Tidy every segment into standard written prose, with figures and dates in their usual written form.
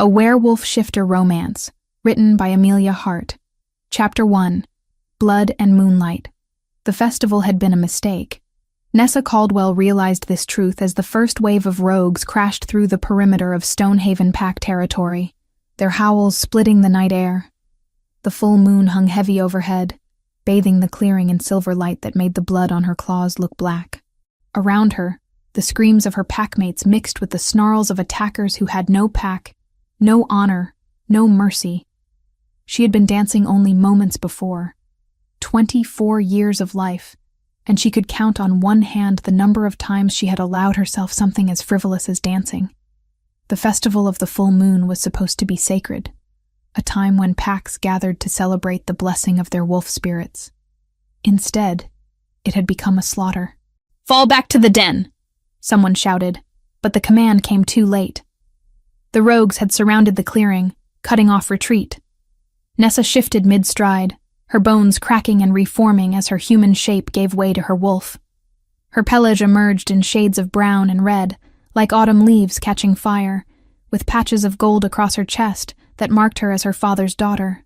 A Werewolf Shifter Romance, written by Amelia Hart. Chapter 1. Blood and Moonlight. The festival had been a mistake. Nessa Caldwell realized this truth as the first wave of rogues crashed through the perimeter of Stonehaven Pack territory, their howls splitting the night air. The full moon hung heavy overhead, bathing the clearing in silver light that made the blood on her claws look black. Around her, the screams of her packmates mixed with the snarls of attackers who had no pack, no honor, no mercy. She had been dancing only moments before. 24 years of life, and she could count on one hand the number of times she had allowed herself something as frivolous as dancing. The festival of the full moon was supposed to be sacred, a time when packs gathered to celebrate the blessing of their wolf spirits. Instead, it had become a slaughter. "Fall back to the den!" someone shouted, but the command came too late. The rogues had surrounded the clearing, cutting off retreat. Nessa shifted mid-stride, her bones cracking and reforming as her human shape gave way to her wolf. Her pelage emerged in shades of brown and red, like autumn leaves catching fire, with patches of gold across her chest that marked her as her father's daughter.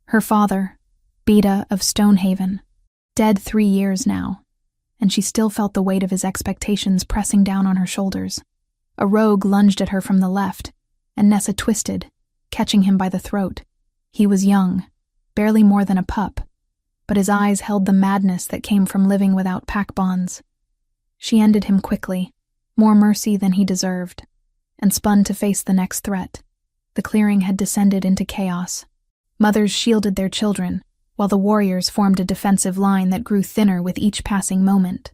Her father, Beta of Stonehaven, dead 3 years now, and she still felt the weight of his expectations pressing down on her shoulders. A rogue lunged at her from the left, and Nessa twisted, catching him by the throat. He was young, barely more than a pup, but his eyes held the madness that came from living without pack bonds. She ended him quickly, more mercy than he deserved, and spun to face the next threat. The clearing had descended into chaos. Mothers shielded their children, while the warriors formed a defensive line that grew thinner with each passing moment.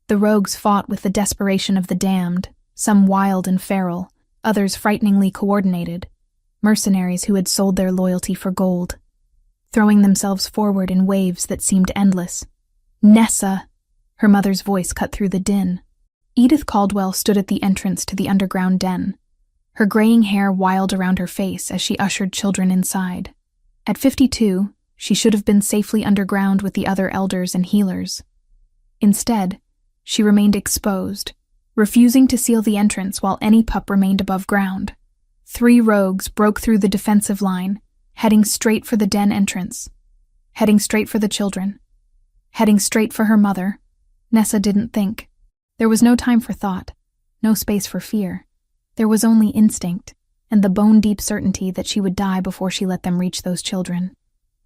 The rogues fought with the desperation of the damned, some wild and feral, others frighteningly coordinated, mercenaries who had sold their loyalty for gold, throwing themselves forward in waves that seemed endless. "Nessa!" Her mother's voice cut through the din. Edith Caldwell stood at the entrance to the underground den, her graying hair wild around her face as she ushered children inside. At 52, she should have been safely underground with the other elders and healers. Instead, she remained exposed, refusing to seal the entrance while any pup remained above ground. 3 rogues broke through the defensive line, heading straight for the den entrance, heading straight for the children, heading straight for her mother. Nessa didn't think. There was no time for thought, no space for fear. There was only instinct, and the bone-deep certainty that she would die before she let them reach those children.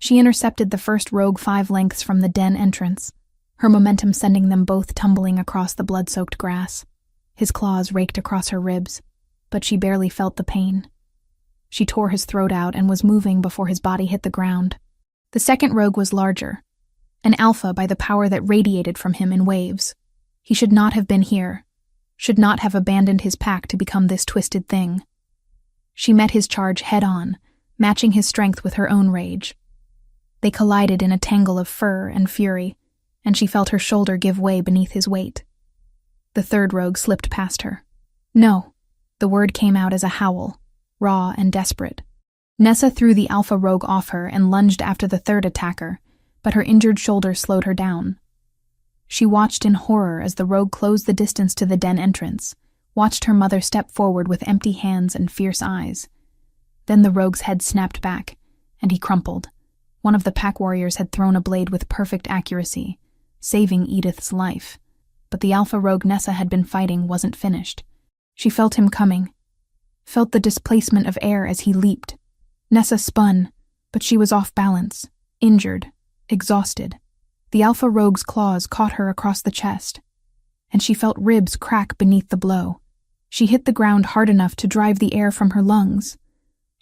She intercepted the first rogue 5 lengths from the den entrance, her momentum sending them both tumbling across the blood-soaked grass. His claws raked across her ribs, but she barely felt the pain. She tore his throat out and was moving before his body hit the ground. The second rogue was larger, an alpha by the power that radiated from him in waves. He should not have been here, should not have abandoned his pack to become this twisted thing. She met his charge head-on, matching his strength with her own rage. They collided in a tangle of fur and fury, and she felt her shoulder give way beneath his weight. The third rogue slipped past her. "No." The word came out as a howl, raw and desperate. Nessa threw the alpha rogue off her and lunged after the third attacker, but her injured shoulder slowed her down. She watched in horror as the rogue closed the distance to the den entrance, watched her mother step forward with empty hands and fierce eyes. Then the rogue's head snapped back, and he crumpled. One of the pack warriors had thrown a blade with perfect accuracy, saving Edith's life. But the alpha rogue Nessa had been fighting wasn't finished. She felt him coming, felt the displacement of air as he leaped. Nessa spun, but she was off balance, injured, exhausted. The alpha rogue's claws caught her across the chest, and she felt ribs crack beneath the blow. She hit the ground hard enough to drive the air from her lungs,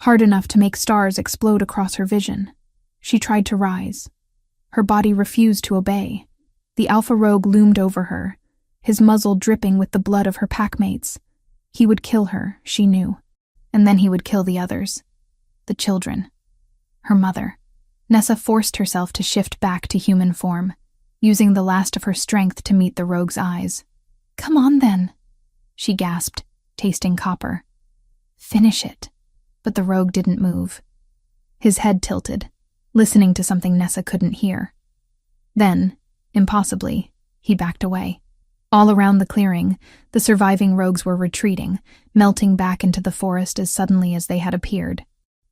hard enough to make stars explode across her vision. She tried to rise. Her body refused to obey. The alpha rogue loomed over her, his muzzle dripping with the blood of her packmates. He would kill her, she knew, and then he would kill the others. The children. Her mother. Nessa forced herself to shift back to human form, using the last of her strength to meet the rogue's eyes. "Come on, then," she gasped, tasting copper. "Finish it." But the rogue didn't move. His head tilted, listening to something Nessa couldn't hear. Then, impossibly, he backed away. All around the clearing, the surviving rogues were retreating, melting back into the forest as suddenly as they had appeared.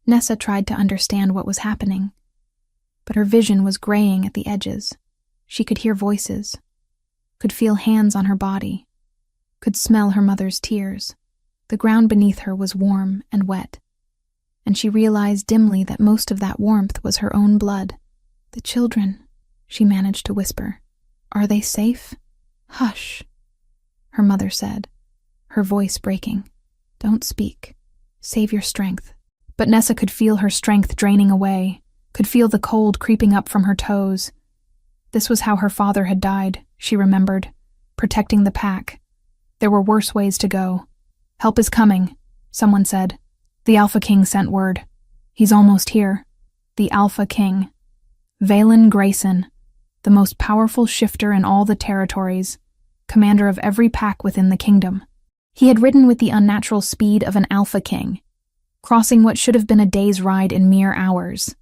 Nessa tried to understand what was happening, but her vision was graying at the edges. She could hear voices, could feel hands on her body, could smell her mother's tears. The ground beneath her was warm and wet, and she realized dimly that most of that warmth was her own blood. "The children," she managed to whisper. "Are they safe?" "Hush," her mother said, her voice breaking. "Don't speak. Save your strength." But Nessa could feel her strength draining away, could feel the cold creeping up from her toes. This was how her father had died, she remembered, protecting the pack. There were worse ways to go. "Help is coming," someone said. "The Alpha King sent word. He's almost here." The Alpha King. Valen Grayson, the most powerful shifter in all the territories, commander of every pack within the kingdom. He had ridden with the unnatural speed of an Alpha King, crossing what should have been a day's ride in mere hours.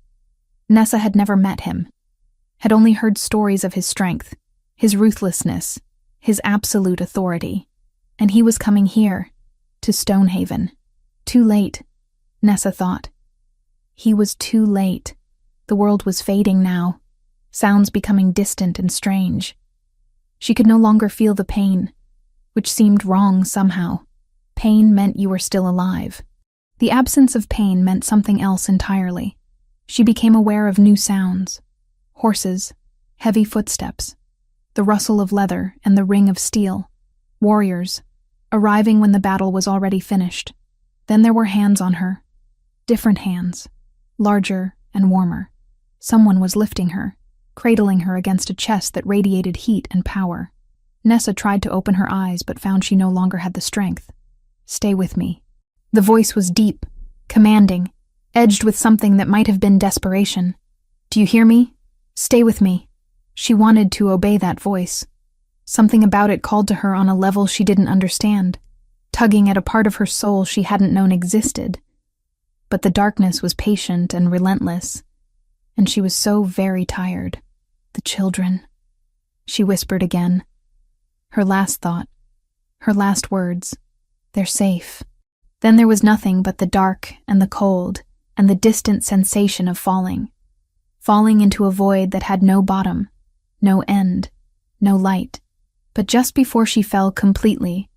Nessa had never met him, had only heard stories of his strength, his ruthlessness, his absolute authority. And he was coming here, to Stonehaven. Too late, Nessa thought. He was too late. The world was fading now, sounds becoming distant and strange. She could no longer feel the pain, which seemed wrong somehow. Pain meant you were still alive. The absence of pain meant something else entirely. She became aware of new sounds. Horses, heavy footsteps, the rustle of leather and the ring of steel. Warriors, arriving when the battle was already finished. Then there were hands on her. Different hands, larger and warmer. Someone was lifting her, cradling her against a chest that radiated heat and power. Nessa tried to open her eyes but found she no longer had the strength. "Stay with me." The voice was deep, commanding, edged with something that might have been desperation. "Do you hear me? Stay with me." She wanted to obey that voice. Something about it called to her on a level she didn't understand, tugging at a part of her soul she hadn't known existed. But the darkness was patient and relentless, and she was so very tired. "The children," she whispered again. Her last thought, her last words. "They're safe." Then there was nothing but the dark and the cold and the distant sensation of falling into a void that had no bottom, no end, no light. But just before she fell completely,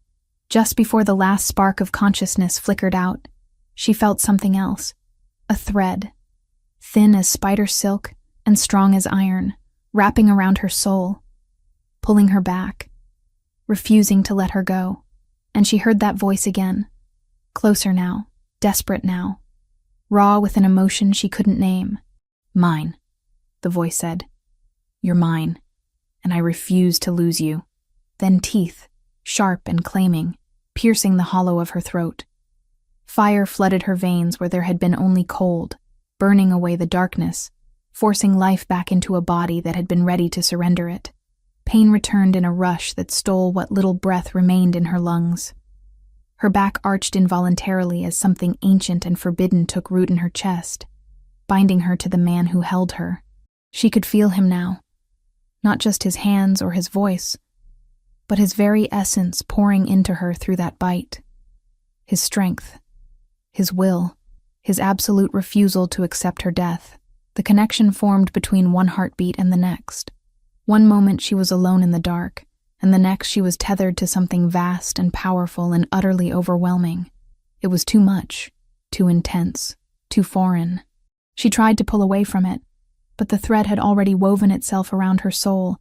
just before the last spark of consciousness flickered out, she felt something else. A thread, thin as spider silk and strong as iron, wrapping around her soul, pulling her back, refusing to let her go. And she heard that voice again, closer now, desperate now, raw with an emotion she couldn't name. "Mine," the voice said. "You're mine, and I refuse to lose you." Then teeth, sharp and claiming, piercing the hollow of her throat. Fire flooded her veins where there had been only cold, burning away the darkness, forcing life back into a body that had been ready to surrender it. Pain returned in a rush that stole what little breath remained in her lungs. Her back arched involuntarily as something ancient and forbidden took root in her chest, binding her to the man who held her. She could feel him now, not just his hands or his voice, but his very essence pouring into her through that bite. His strength, his will, his absolute refusal to accept her death. The connection formed between one heartbeat and the next. One moment she was alone in the dark, and the next she was tethered to something vast and powerful and utterly overwhelming. It was too much, too intense, too foreign. She tried to pull away from it, but the thread had already woven itself around her soul,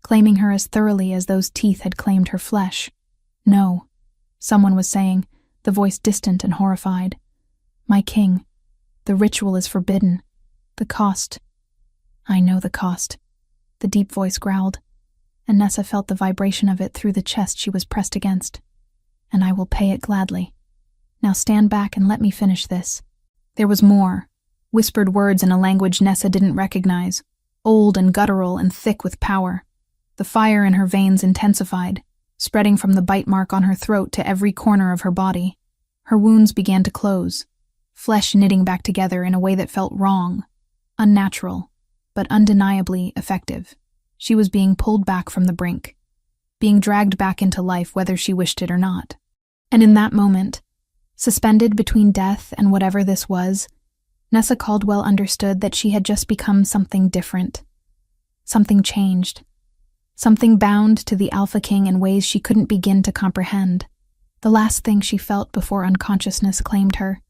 claiming her as thoroughly as those teeth had claimed her flesh. "No," someone was saying, the voice distant and horrified. "My king, the ritual is forbidden. The cost." "I know the cost," the deep voice growled, and Nessa felt the vibration of it through the chest she was pressed against. "And I will pay it gladly. Now stand back and let me finish this." There was more, whispered words in a language Nessa didn't recognize, old and guttural and thick with power. The fire in her veins intensified, spreading from the bite mark on her throat to every corner of her body. Her wounds began to close, flesh knitting back together in a way that felt wrong, unnatural, but undeniably effective. She was being pulled back from the brink. being dragged back into life whether she wished it or not. And in that moment, suspended between death and whatever this was, Nessa Caldwell understood that she had just become something different. Something changed. Something bound to the Alpha King in ways she couldn't begin to comprehend. The last thing she felt before unconsciousness claimed her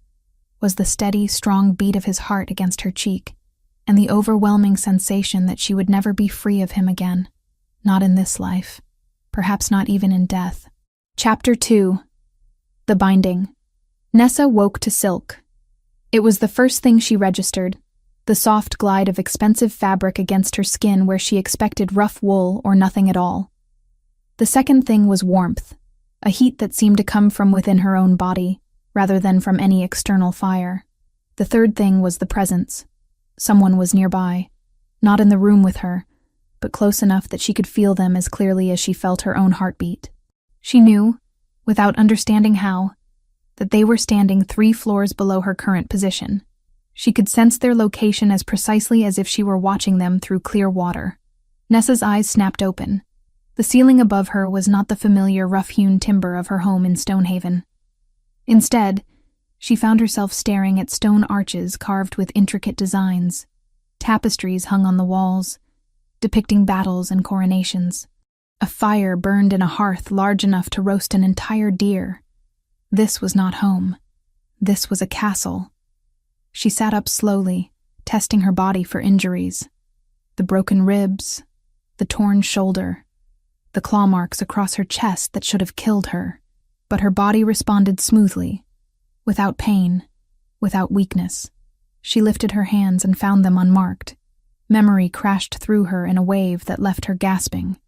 was the steady, strong beat of his heart against her cheek, and the overwhelming sensation that she would never be free of him again. Not in this life. Perhaps not even in death. Chapter 2. The Binding. Nessa woke to silk. It was the first thing she registered, the soft glide of expensive fabric against her skin where she expected rough wool or nothing at all. The second thing was warmth, a heat that seemed to come from within her own body, rather than from any external fire. The third thing was the presence. Someone was nearby, not in the room with her, but close enough that she could feel them as clearly as she felt her own heartbeat. She knew, without understanding how, that they were standing 3 floors below her current position. She could sense their location as precisely as if she were watching them through clear water. Nessa's eyes snapped open. The ceiling above her was not the familiar rough-hewn timber of her home in Stonehaven. Instead, she found herself staring at stone arches carved with intricate designs, tapestries hung on the walls, depicting battles and coronations. A fire burned in a hearth large enough to roast an entire deer. This was not home. This was a castle. She sat up slowly, testing her body for injuries. The broken ribs, the torn shoulder, the claw marks across her chest that should have killed her. But her body responded smoothly, without pain, without weakness. She lifted her hands and found them unmarked. Memory crashed through her in a wave that left her gasping.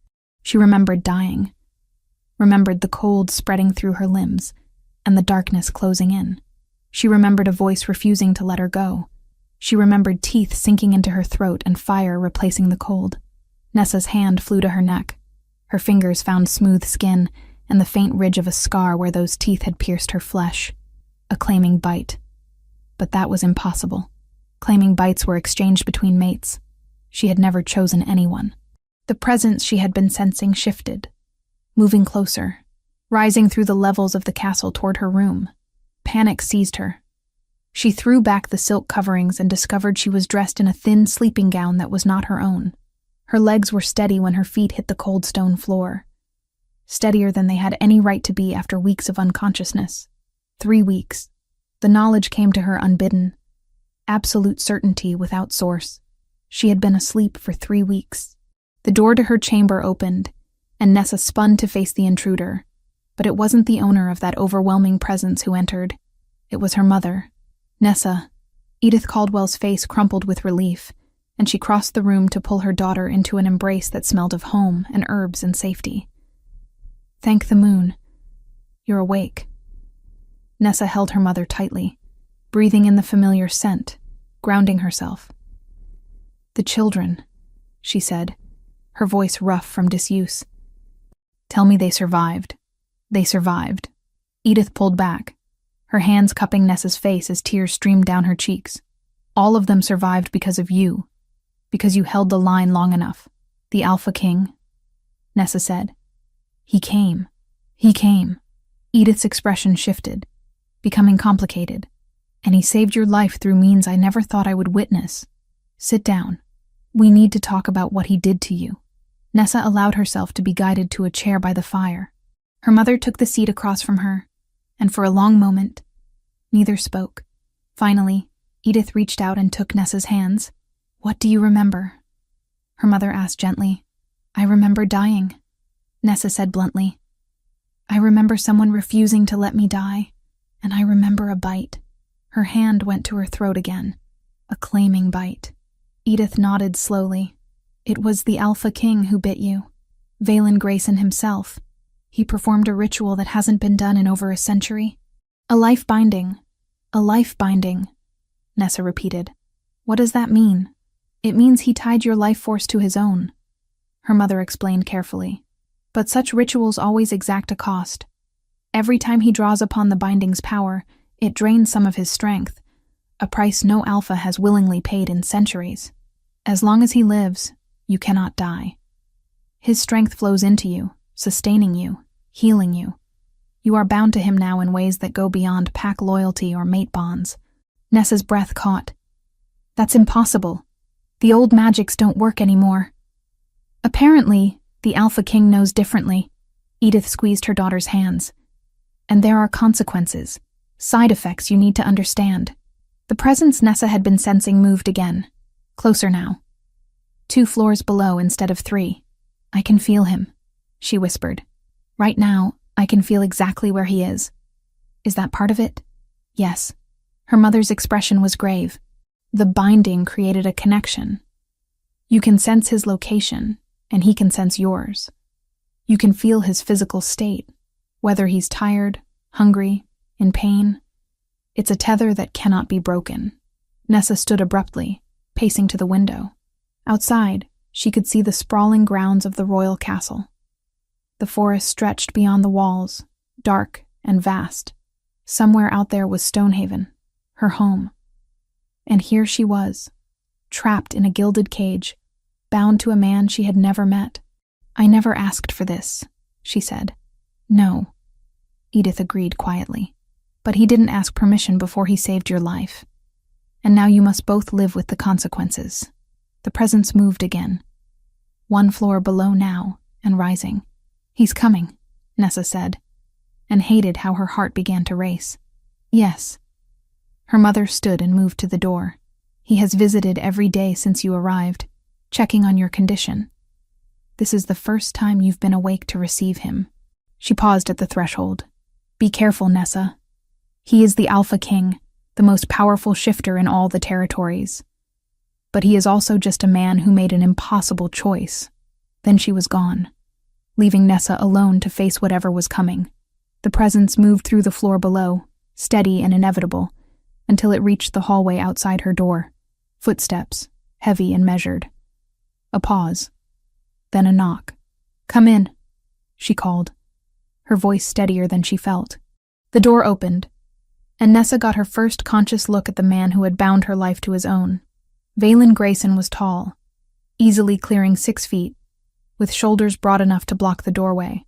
She remembered dying, remembered the cold spreading through her limbs, and the darkness closing in. She remembered a voice refusing to let her go. She remembered teeth sinking into her throat and fire replacing the cold. Nessa's hand flew to her neck. Her fingers found smooth skin and the faint ridge of a scar where those teeth had pierced her flesh. A claiming bite. But that was impossible. Claiming bites were exchanged between mates. She had never chosen anyone. The presence she had been sensing shifted, moving closer, rising through the levels of the castle toward her room. Panic seized her. She threw back the silk coverings and discovered she was dressed in a thin sleeping gown that was not her own. Her legs were steady when her feet hit the cold stone floor. Steadier than they had any right to be after weeks of unconsciousness. 3 weeks. The knowledge came to her unbidden. Absolute certainty without source. She had been asleep for 3 weeks. The door to her chamber opened, and Nessa spun to face the intruder. But it wasn't the owner of that overwhelming presence who entered. It was her mother. Nessa. Edith Caldwell's face crumpled with relief, and she crossed the room to pull her daughter into an embrace that smelled of home and herbs and safety. Thank the moon. You're awake. Nessa held her mother tightly, breathing in the familiar scent, grounding herself. The children, she said, her voice rough from disuse. Tell me they survived. They survived. Edith pulled back, her hands cupping Nessa's face as tears streamed down her cheeks. All of them survived because of you, because you held the line long enough. The Alpha King, Nessa said. He came. He came. Edith's expression shifted, becoming complicated. And he saved your life through means I never thought I would witness. Sit down. We need to talk about what he did to you. Nessa allowed herself to be guided to a chair by the fire. Her mother took the seat across from her, and for a long moment, neither spoke. Finally, Edith reached out and took Nessa's hands. What do you remember? Her mother asked gently. I remember dying, Nessa said bluntly. I remember someone refusing to let me die, and I remember a bite. Her hand went to her throat again. A claiming bite. Edith nodded slowly. It was the Alpha King who bit you. Valen Grayson himself. He performed a ritual that hasn't been done in over a century. A life binding. A life binding, Nessa repeated. What does that mean? It means he tied your life force to his own, her mother explained carefully. But such rituals always exact a cost. Every time he draws upon the binding's power, it drains some of his strength, a price no alpha has willingly paid in centuries. As long as he lives, you cannot die. His strength flows into you, sustaining you, healing you. You are bound to him now in ways that go beyond pack loyalty or mate bonds. Nessa's breath caught. That's impossible. The old magics don't work anymore. Apparently, the Alpha King knows differently. Edith squeezed her daughter's hands. And there are consequences, side effects you need to understand. The presence Nessa had been sensing moved again. Closer now. 2 floors below instead of 3. I can feel him, she whispered. Right now, I can feel exactly where he is. Is that part of it? Yes. Her mother's expression was grave. The binding created a connection. You can sense his location, and he can sense yours. You can feel his physical state, whether he's tired, hungry, in pain. It's a tether that cannot be broken. Nessa stood abruptly, pacing to the window. Outside, she could see the sprawling grounds of the royal castle. The forest stretched beyond the walls, dark and vast. Somewhere out there was Stonehaven, her home. And here she was, trapped in a gilded cage, bound to a man she had never met. I never asked for this, she said. No, Edith agreed quietly. But he didn't ask permission before he saved your life. And now you must both live with the consequences. The presence moved again. 1 floor below now, and rising. He's coming, Nessa said, and hated how her heart began to race. Yes. Her mother stood and moved to the door. He has visited every day since you arrived, checking on your condition. This is the first time you've been awake to receive him. She paused at the threshold. Be careful, Nessa. He is the Alpha King, the most powerful shifter in all the territories. But he is also just a man who made an impossible choice. Then she was gone, leaving Nessa alone to face whatever was coming. The presence moved through the floor below, steady and inevitable, until it reached the hallway outside her door. Footsteps, heavy and measured. A pause. Then a knock. Come in, she called, her voice steadier than she felt. The door opened, and Nessa got her first conscious look at the man who had bound her life to his own. Valen Grayson was tall, easily clearing 6 feet, with shoulders broad enough to block the doorway.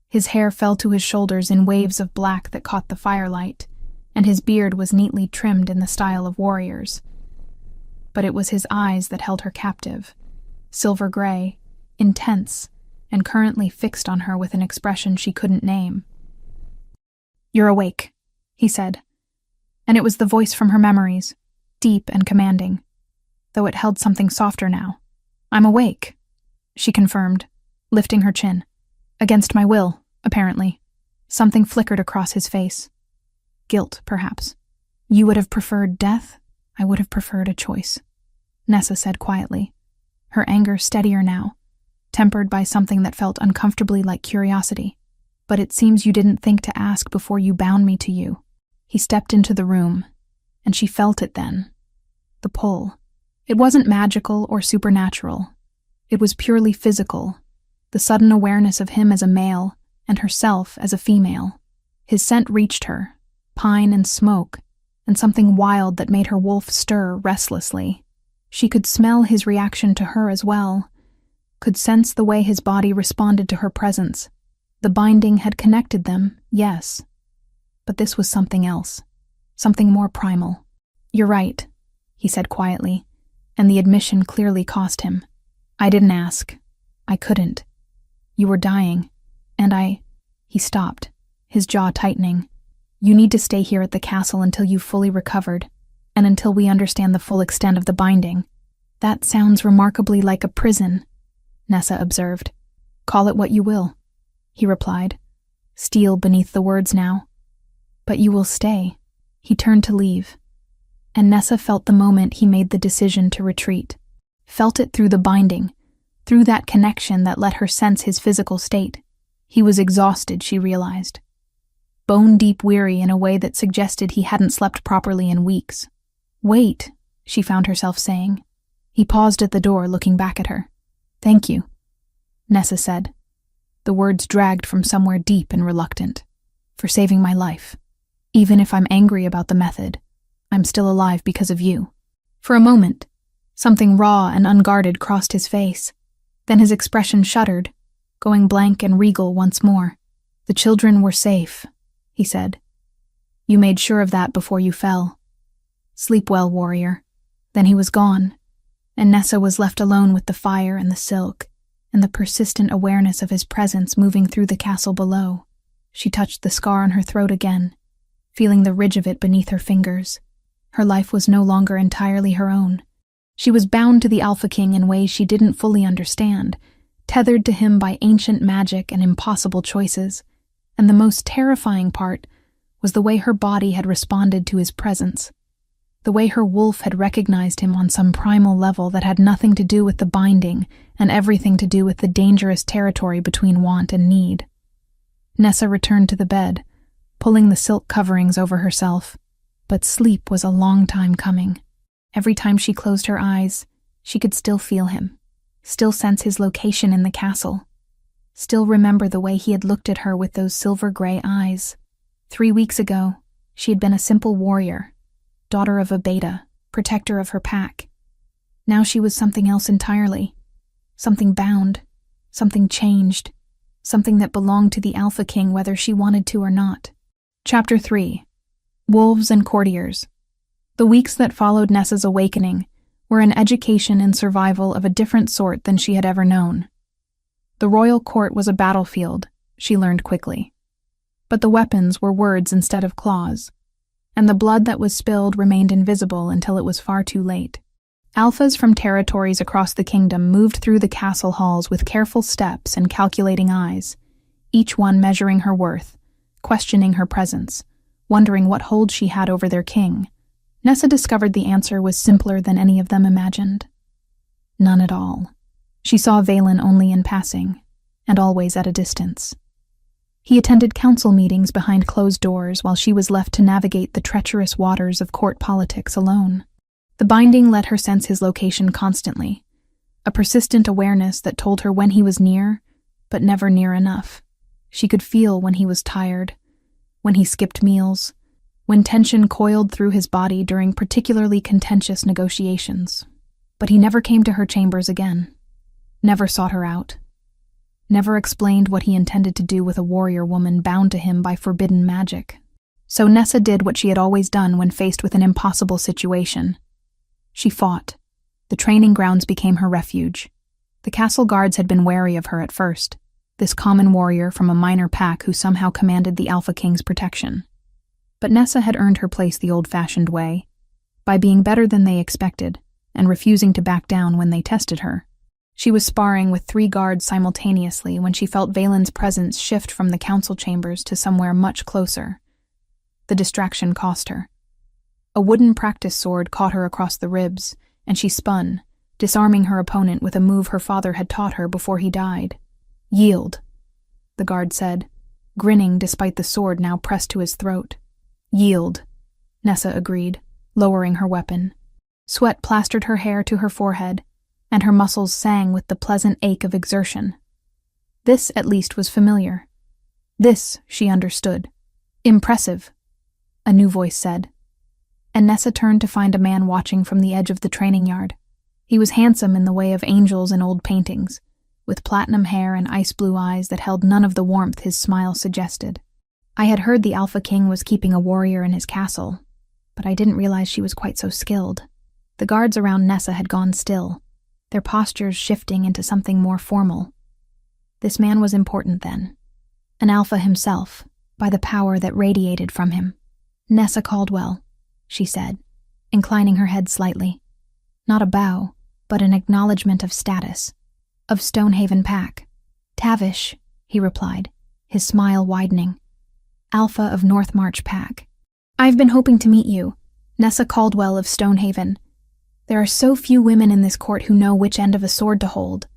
His hair fell to his shoulders in waves of black that caught the firelight, and his beard was neatly trimmed in the style of warriors. But it was his eyes that held her captive, silver gray, intense, and currently fixed on her with an expression she couldn't name. You're awake, he said, and it was the voice from her memories, deep and commanding, though it held something softer now. I'm awake, she confirmed, lifting her chin. Against my will, apparently. Something flickered across his face. Guilt, perhaps. You would have preferred death? I would have preferred a choice, Nessa said quietly, her anger steadier now, tempered by something that felt uncomfortably like curiosity. But it seems you didn't think to ask before you bound me to you. He stepped into the room, and she felt it then. The pull. It wasn't magical or supernatural. It was purely physical, the sudden awareness of him as a male and herself as a female. His scent reached her, pine and smoke, and something wild that made her wolf stir restlessly. She could smell his reaction to her as well, could sense the way his body responded to her presence. The binding had connected them, yes, but this was something else, something more primal. You're right, he said quietly, and the admission clearly cost him. I didn't ask. I couldn't. You were dying, and He stopped, his jaw tightening. You need to stay here at the castle until you've fully recovered, and until we understand the full extent of the binding. That sounds remarkably like a prison, Nessa observed. Call it what you will, he replied, steel beneath the words now. But you will stay. He turned to leave, and Nessa felt the moment he made the decision to retreat. Felt it through the binding, through that connection that let her sense his physical state. He was exhausted, she realized. Bone-deep weary in a way that suggested he hadn't slept properly in weeks. Wait, she found herself saying. He paused at the door, looking back at her. Thank you, Nessa said. The words dragged from somewhere deep and reluctant. For saving my life. Even if I'm angry about the method, I'm still alive because of you. For a moment, something raw and unguarded crossed his face. Then his expression shuddered, going blank and regal once more. "The children were safe," he said. "You made sure of that before you fell. Sleep well, warrior." Then he was gone, and Nessa was left alone with the fire and the silk, and the persistent awareness of his presence moving through the castle below. She touched the scar on her throat again, feeling the ridge of it beneath her fingers. Her life was no longer entirely her own. She was bound to the Alpha King in ways she didn't fully understand, tethered to him by ancient magic and impossible choices, and the most terrifying part was the way her body had responded to his presence, the way her wolf had recognized him on some primal level that had nothing to do with the binding and everything to do with the dangerous territory between want and need. Nessa returned to the bed, pulling the silk coverings over herself, but sleep was a long time coming. Every time she closed her eyes, she could still feel him, still sense his location in the castle, still remember the way he had looked at her with those silver-gray eyes. 3 weeks ago, she had been a simple warrior, daughter of a beta, protector of her pack. Now she was something else entirely, something bound, something changed, something that belonged to the Alpha King whether she wanted to or not. Chapter 3. Wolves and Courtiers. The weeks that followed Nessa's awakening were an education in survival of a different sort than she had ever known. The royal court was a battlefield, she learned quickly. But the weapons were words instead of claws, and the blood that was spilled remained invisible until it was far too late. Alphas from territories across the kingdom moved through the castle halls with careful steps and calculating eyes, each one measuring her worth, questioning her presence, wondering what hold she had over their king. Nessa discovered the answer was simpler than any of them imagined. None at all. She saw Valen only in passing, and always at a distance. He attended council meetings behind closed doors while she was left to navigate the treacherous waters of court politics alone. The binding let her sense his location constantly, a persistent awareness that told her when he was near, but never near enough. She could feel when he was tired, when he skipped meals, when tension coiled through his body during particularly contentious negotiations. But he never came to her chambers again, never sought her out, never explained what he intended to do with a warrior woman bound to him by forbidden magic. So Nessa did what she had always done when faced with an impossible situation. She fought. The training grounds became her refuge. The castle guards had been wary of her at first, this common warrior from a minor pack who somehow commanded the Alpha King's protection. But Nessa had earned her place the old-fashioned way, by being better than they expected and refusing to back down when they tested her. She was sparring with 3 guards simultaneously when she felt Valen's presence shift from the council chambers to somewhere much closer. The distraction cost her. A wooden practice sword caught her across the ribs, and she spun, disarming her opponent with a move her father had taught her before he died. "Yield," the guard said, grinning despite the sword now pressed to his throat. "Yield," Nessa agreed, lowering her weapon. Sweat plastered her hair to her forehead, and her muscles sang with the pleasant ache of exertion. This, at least, was familiar. This, she understood. "Impressive," a new voice said. And Nessa turned to find a man watching from the edge of the training yard. He was handsome in the way of angels in old paintings, with platinum hair and ice-blue eyes that held none of the warmth his smile suggested. "I had heard the Alpha King was keeping a warrior in his castle, but I didn't realize she was quite so skilled." The guards around Nessa had gone still, their postures shifting into something more formal. This man was important then. An alpha himself, by the power that radiated from him. "Nessa Caldwell," she said, inclining her head slightly. Not a bow, but an acknowledgement of status. "Of Stonehaven Pack." "Tavish," he replied, his smile widening. "Alpha of North March Pack. I've been hoping to meet you, Nessa Caldwell of Stonehaven. There are so few women in this court who know which end of a sword to hold."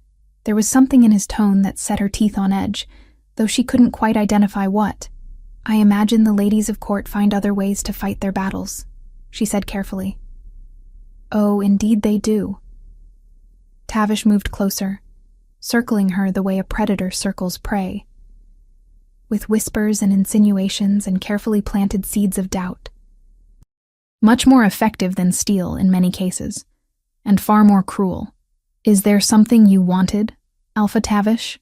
There was something in his tone that set her teeth on edge, though she couldn't quite identify what. "I imagine the ladies of court find other ways to fight their battles," she said carefully. "Oh, indeed they do." Tavish moved closer, circling her the way a predator circles prey, with whispers and insinuations and carefully planted seeds of doubt. Much more effective than steel in many cases, and far more cruel. "Is there something you wanted, Alpha Tavish?"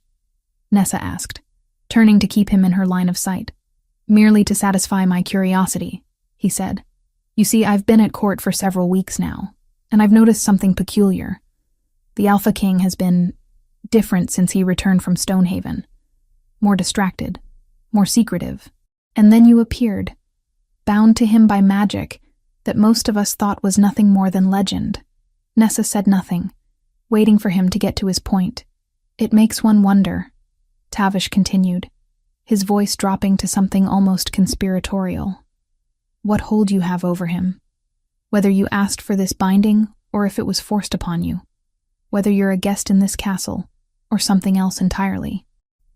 Nessa asked, turning to keep him in her line of sight. Merely to satisfy my curiosity, he said. You see, I've been at court for several weeks now, and I've noticed something peculiar. The Alpha King has been different since he returned from Stonehaven. More distracted, more secretive. And then you appeared, bound to him by magic that most of us thought was nothing more than legend. Nessa said nothing, waiting for him to get to his point. It makes one wonder, Tavish continued, his voice dropping to something almost conspiratorial. What hold you have over him? Whether you asked for this binding or if it was forced upon you. Whether you're a guest in this castle or something else entirely.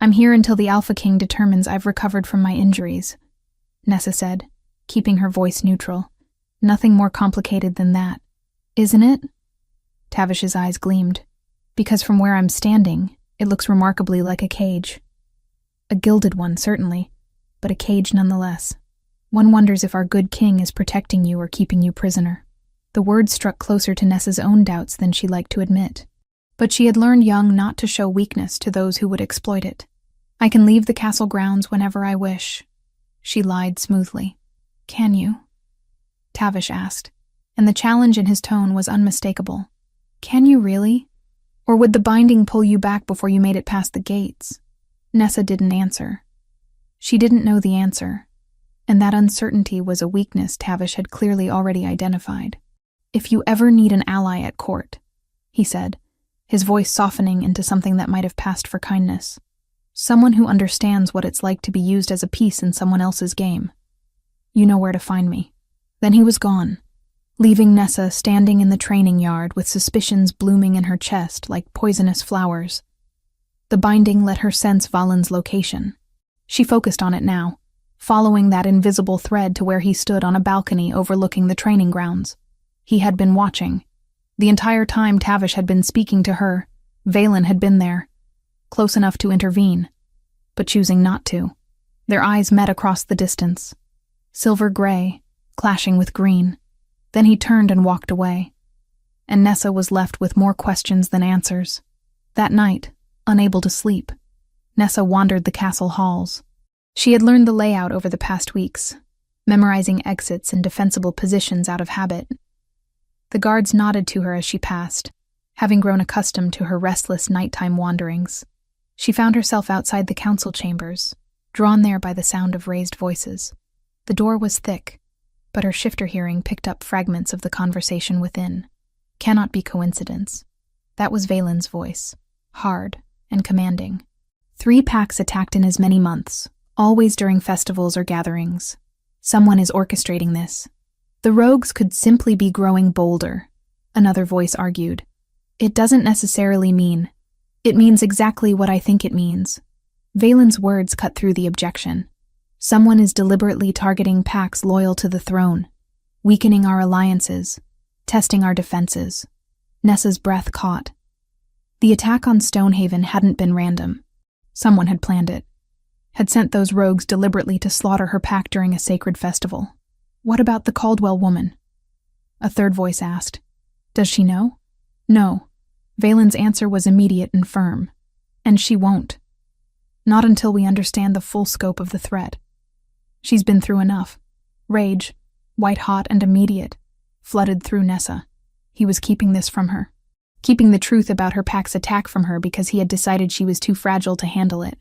I'm here until the Alpha King determines I've recovered from my injuries, Nessa said, keeping her voice neutral. Nothing more complicated than that, isn't it? Tavish's eyes gleamed, because from where I'm standing, it looks remarkably like a cage. A gilded one, certainly, but a cage nonetheless. One wonders if our good king is protecting you or keeping you prisoner. The words struck closer to Nessa's own doubts than she liked to admit. But she had learned young not to show weakness to those who would exploit it. I can leave the castle grounds whenever I wish, she lied smoothly. Can you? Tavish asked, and the challenge in his tone was unmistakable. Can you really? Or would the binding pull you back before you made it past the gates? Nessa didn't answer. She didn't know the answer, and that uncertainty was a weakness Tavish had clearly already identified. If you ever need an ally at court, he said, his voice softening into something that might have passed for kindness. Someone who understands what it's like to be used as a piece in someone else's game. You know where to find me. Then he was gone, leaving Nessa standing in the training yard with suspicions blooming in her chest like poisonous flowers. The binding let her sense Valen's location. She focused on it now, following that invisible thread to where he stood on a balcony overlooking the training grounds. He had been watching. The entire time Tavish had been speaking to her, Valen had been there, close enough to intervene, but choosing not to. Their eyes met across the distance, silver gray, clashing with green. Then he turned and walked away, and Nessa was left with more questions than answers. That night, unable to sleep, Nessa wandered the castle halls. She had learned the layout over the past weeks, memorizing exits and defensible positions out of habit. The guards nodded to her as she passed, having grown accustomed to her restless nighttime wanderings. She found herself outside the council chambers, drawn there by the sound of raised voices. The door was thick, but her shifter hearing picked up fragments of the conversation within. Cannot be coincidence. That was Valen's voice, hard and commanding. 3 packs attacked in as many months, always during festivals or gatherings. Someone is orchestrating this. The rogues could simply be growing bolder, another voice argued. It doesn't necessarily mean. It means exactly what I think it means. Valen's words cut through the objection. Someone is deliberately targeting packs loyal to the throne, weakening our alliances, testing our defenses. Nessa's breath caught. The attack on Stonehaven hadn't been random. Someone had planned it, had sent those rogues deliberately to slaughter her pack during a sacred festival. What about the Caldwell woman? A third voice asked. Does she know? No. Valen's answer was immediate and firm. And she won't. Not until we understand the full scope of the threat. She's been through enough. Rage, white-hot and immediate, flooded through Nessa. He was keeping this from her. Keeping the truth about her pack's attack from her because he had decided she was too fragile to handle it.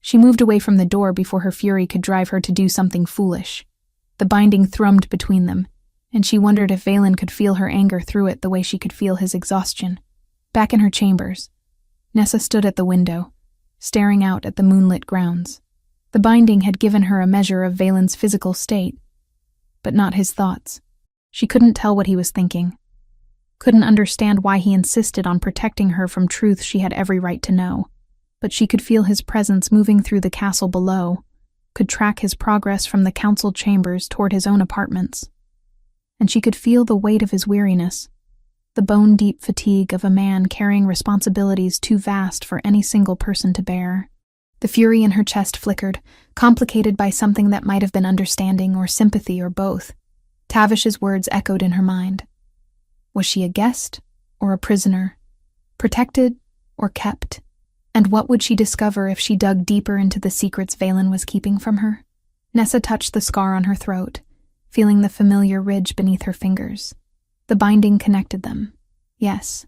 She moved away from the door before her fury could drive her to do something foolish. The binding thrummed between them, and she wondered if Valen could feel her anger through it the way she could feel his exhaustion. Back in her chambers, Nessa stood at the window, staring out at the moonlit grounds. The binding had given her a measure of Valen's physical state, but not his thoughts. She couldn't tell what he was thinking, couldn't understand why he insisted on protecting her from truth she had every right to know, but she could feel his presence moving through the castle below, could track his progress from the council chambers toward his own apartments. And she could feel the weight of his weariness, the bone-deep fatigue of a man carrying responsibilities too vast for any single person to bear. The fury in her chest flickered, complicated by something that might have been understanding or sympathy or both. Tavish's words echoed in her mind. Was she a guest or a prisoner? Protected or kept? And what would she discover if she dug deeper into the secrets Valen was keeping from her? Nessa touched the scar on her throat, feeling the familiar ridge beneath her fingers. The binding connected them, yes,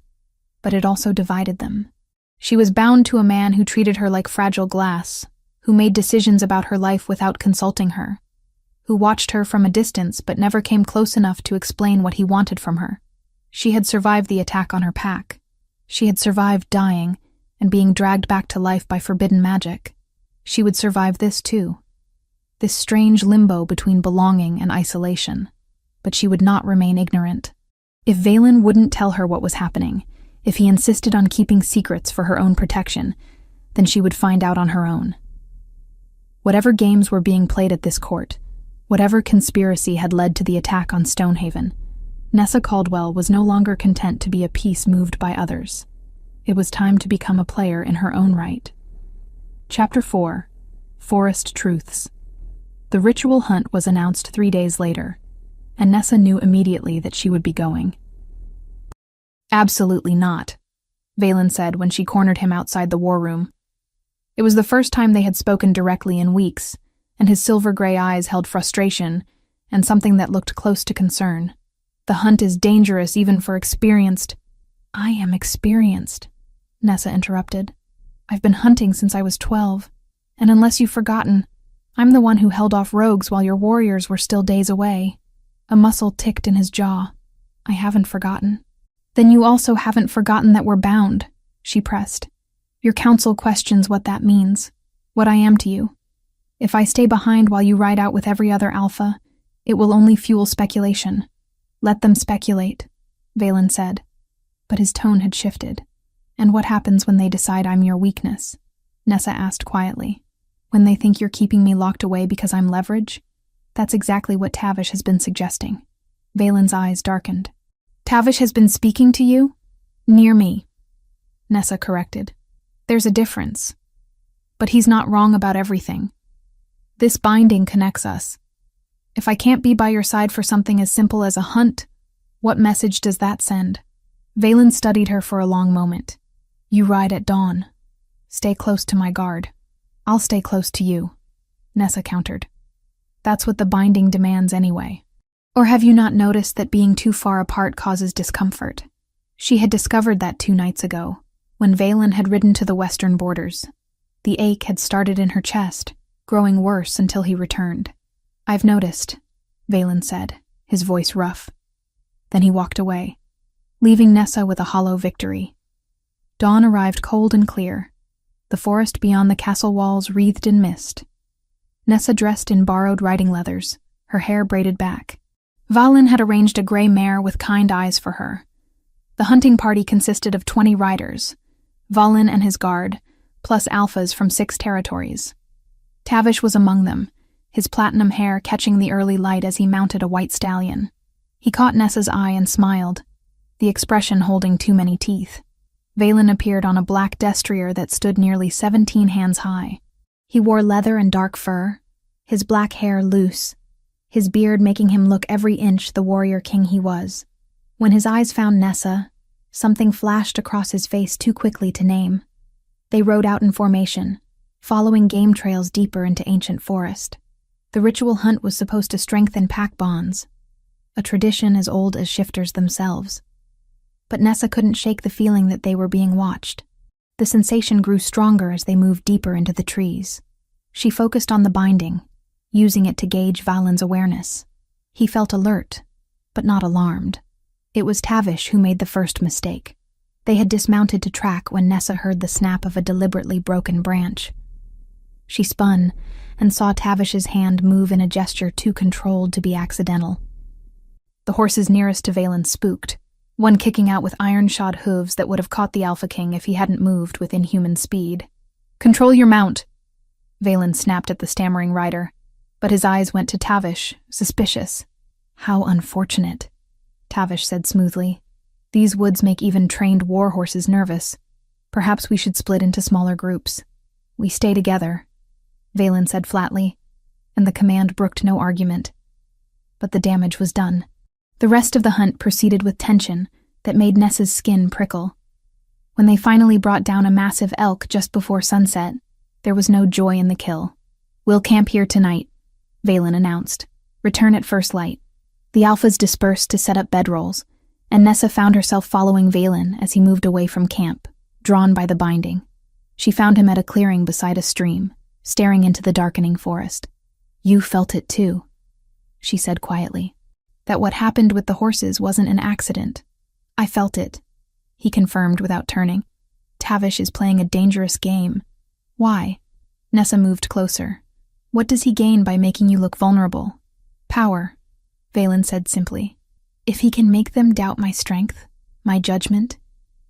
but it also divided them. She was bound to a man who treated her like fragile glass, who made decisions about her life without consulting her, who watched her from a distance but never came close enough to explain what he wanted from her. She had survived the attack on her pack. She had survived dying and being dragged back to life by forbidden magic. She would survive this too. This strange limbo between belonging and isolation. But she would not remain ignorant. If Valen wouldn't tell her what was happening, if he insisted on keeping secrets for her own protection, then she would find out on her own. Whatever games were being played at this court, whatever conspiracy had led to the attack on Stonehaven, Nessa Caldwell was no longer content to be a piece moved by others. It was time to become a player in her own right. Chapter 4: Forest Truths. The ritual hunt was announced 3 days later, and Nessa knew immediately that she would be going. "Absolutely not," Valen said when she cornered him outside the war room. It was the first time they had spoken directly in weeks, and his silver-gray eyes held frustration and something that looked close to concern. "The hunt is dangerous even for experienced—" "I am experienced," Nessa interrupted. "I've been hunting since I was 12, and unless you've forgotten, I'm the one who held off rogues while your warriors were still days away." A muscle ticked in his jaw. "I haven't forgotten." "Then you also haven't forgotten that we're bound," she pressed. "Your council questions what that means, what I am to you. If I stay behind while you ride out with every other alpha, it will only fuel speculation." "Let them speculate," Valen said. But his tone had shifted. "And what happens when they decide I'm your weakness?" Nessa asked quietly. "When they think you're keeping me locked away because I'm leverage?" "That's exactly what Tavish has been suggesting." Valen's eyes darkened. "Tavish has been speaking to you? Near me," Nessa corrected. "There's a difference. But he's not wrong about everything. This binding connects us. If I can't be by your side for something as simple as a hunt, what message does that send?" Valen studied her for a long moment. "You ride at dawn. Stay close to my guard. I'll stay close to you," Nessa countered. "That's what the binding demands anyway. Or have you not noticed that being too far apart causes discomfort?" She had discovered that 2 nights ago, when Valen had ridden to the western borders. The ache had started in her chest, growing worse until he returned. "I've noticed," Valen said, his voice rough. Then he walked away, leaving Nessa with a hollow victory. Dawn arrived cold and clear, the forest beyond the castle walls wreathed in mist. Nessa dressed in borrowed riding leathers, her hair braided back. Valen had arranged a gray mare with kind eyes for her. The hunting party consisted of 20 riders, Valen and his guard, plus alphas from 6 territories. Tavish was among them, his platinum hair catching the early light as he mounted a white stallion. He caught Nessa's eye and smiled, the expression holding too many teeth. Valen appeared on a black destrier that stood nearly 17 hands high. He wore leather and dark fur, his black hair loose, his beard making him look every inch the warrior king he was. When his eyes found Nessa, something flashed across his face too quickly to name. They rode out in formation, following game trails deeper into ancient forest. The ritual hunt was supposed to strengthen pack bonds, a tradition as old as shifters themselves. But Nessa couldn't shake the feeling that they were being watched. The sensation grew stronger as they moved deeper into the trees. She focused on the binding, using it to gauge Valen's awareness. He felt alert, but not alarmed. It was Tavish who made the first mistake. They had dismounted to track when Nessa heard the snap of a deliberately broken branch. She spun and saw Tavish's hand move in a gesture too controlled to be accidental. The horses nearest to Valen spooked, one kicking out with iron-shod hooves that would have caught the Alpha King if he hadn't moved with inhuman speed. "Control your mount," Valen snapped at the stammering rider, but his eyes went to Tavish, suspicious. "How unfortunate," Tavish said smoothly. "These woods make even trained war horses nervous. Perhaps we should split into smaller groups." "We stay together," Valen said flatly, and the command brooked no argument. But the damage was done. The rest of the hunt proceeded with tension that made Nessa's skin prickle. When they finally brought down a massive elk just before sunset, there was no joy in the kill. "We'll camp here tonight," Valen announced. "Return at first light." The alphas dispersed to set up bedrolls, and Nessa found herself following Valen as he moved away from camp, drawn by the binding. She found him at a clearing beside a stream, staring into the darkening forest. "You felt it too," she said quietly. "That what happened with the horses wasn't an accident." "I felt it," he confirmed without turning. "Tavish is playing a dangerous game." "Why?" Nessa moved closer. "What does he gain by making you look vulnerable?" "Power," Valen said simply. "If he can make them doubt my strength, my judgment,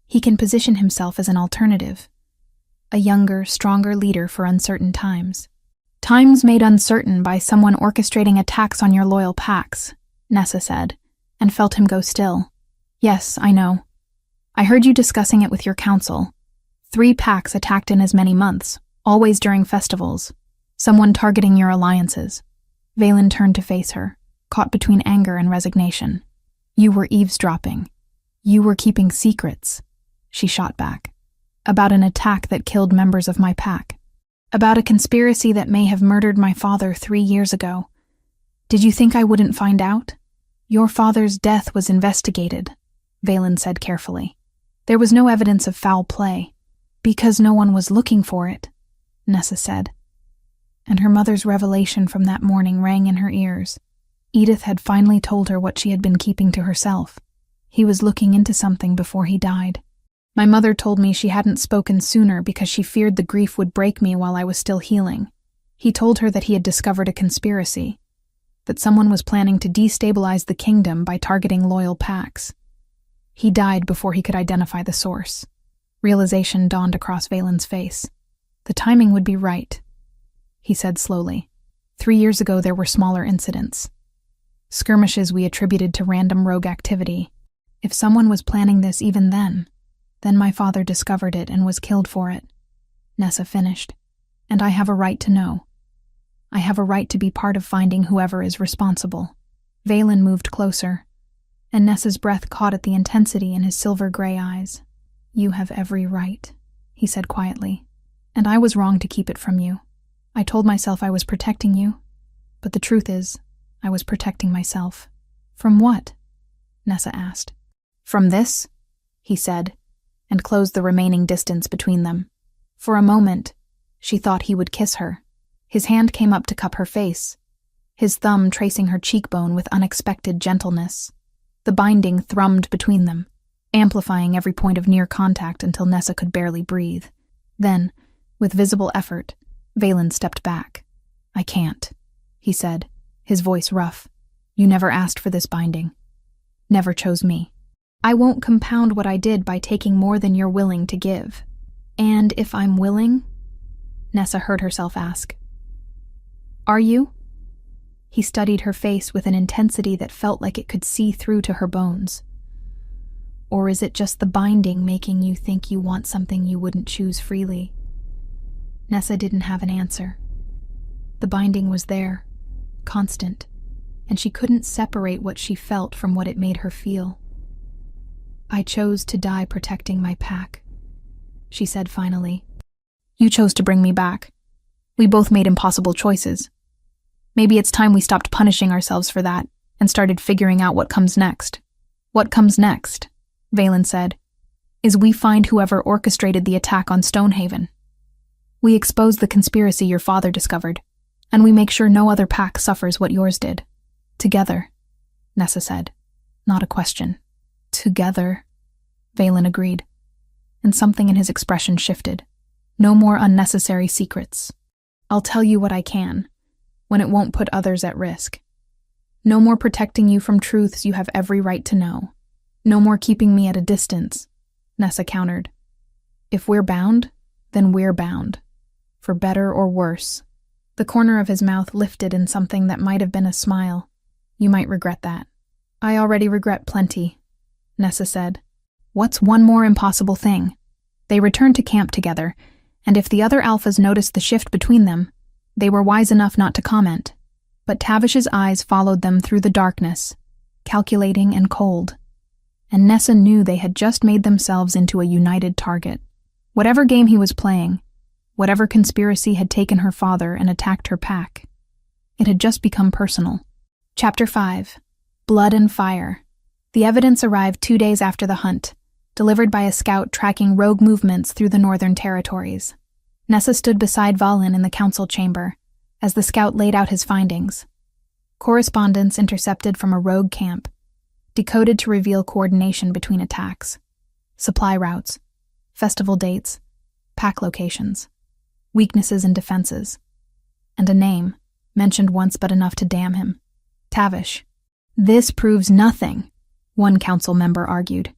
he can position himself as an alternative. A younger, stronger leader for uncertain times." "Times made uncertain by someone orchestrating attacks on your loyal packs," Nessa said, and felt him go still. "Yes, I know. I heard you discussing it with your council. 3 packs attacked in as many months, always during festivals. Someone targeting your alliances." Valen turned to face her, caught between anger and resignation. "You were eavesdropping. You were keeping secrets," she shot back. "About an attack that killed members of my pack. About a conspiracy that may have murdered my father 3 years ago. Did you think I wouldn't find out?" "Your father's death was investigated," Valen said carefully. "There was no evidence of foul play." "Because no one was looking for it," Nessa said. And her mother's revelation from that morning rang in her ears. Edith had finally told her what she had been keeping to herself. He was looking into something before he died. "My mother told me she hadn't spoken sooner because she feared the grief would break me while I was still healing." He told her that he had discovered a conspiracy, that someone was planning to destabilize the kingdom by targeting loyal packs. He died before he could identify the source. Realization dawned across Valen's face. "The timing would be right," he said slowly. 3 years ago there were smaller incidents. Skirmishes we attributed to random rogue activity. If someone was planning this even then my father discovered it and was killed for it," Nessa finished. "And I have a right to know. I have a right to be part of finding whoever is responsible." Valen moved closer, and Nessa's breath caught at the intensity in his silver-gray eyes. "You have every right," he said quietly. "And I was wrong to keep it from you. I told myself I was protecting you, but the truth is, I was protecting myself." "From what?" Nessa asked. "From this," he said, and closed the remaining distance between them. For a moment, she thought he would kiss her. His hand came up to cup her face, his thumb tracing her cheekbone with unexpected gentleness. The binding thrummed between them, amplifying every point of near contact until Nessa could barely breathe. Then, with visible effort, Valen stepped back. "I can't," he said, his voice rough. "You never asked for this binding. Never chose me. I won't compound what I did by taking more than you're willing to give." "And if I'm willing?" Nessa heard herself ask. "Are you?" He studied her face with an intensity that felt like it could see through to her bones. "Or is it just the binding making you think you want something you wouldn't choose freely?" Nessa didn't have an answer. The binding was there, constant, and she couldn't separate what she felt from what it made her feel. "I chose to die protecting my pack," she said finally. "You chose to bring me back. We both made impossible choices. Maybe it's time we stopped punishing ourselves for that and started figuring out what comes next." "What comes next," Valen said, "is we find whoever orchestrated the attack on Stonehaven. We expose the conspiracy your father discovered, and we make sure no other pack suffers what yours did. Together," Nessa said, not a question. "Together," Valen agreed, and something in his expression shifted. "No more unnecessary secrets. I'll tell you what I can, when it won't put others at risk. No more protecting you from truths you have every right to know. No more keeping me at a distance," Nessa countered. "If we're bound, then we're bound. For better or worse." The corner of his mouth lifted in something that might have been a smile. "You might regret that." "I already regret plenty," Nessa said. "What's one more impossible thing?" They returned to camp together, and if the other alphas noticed the shift between them, they were wise enough not to comment. But Tavish's eyes followed them through the darkness, calculating and cold. and Nessa knew they had just made themselves into a united target. Whatever game he was playing, whatever conspiracy had taken her father and attacked her pack, it had just become personal. Chapter 5. Blood and Fire. The evidence arrived 2 days after the hunt, delivered by a scout tracking rogue movements through the Northern Territories. Nessa stood beside Valen in the council chamber, as the scout laid out his findings. Correspondence intercepted from a rogue camp, decoded to reveal coordination between attacks, supply routes, festival dates, pack locations, weaknesses and defenses, and a name, mentioned once but enough to damn him: Tavish. "This proves nothing," one council member argued.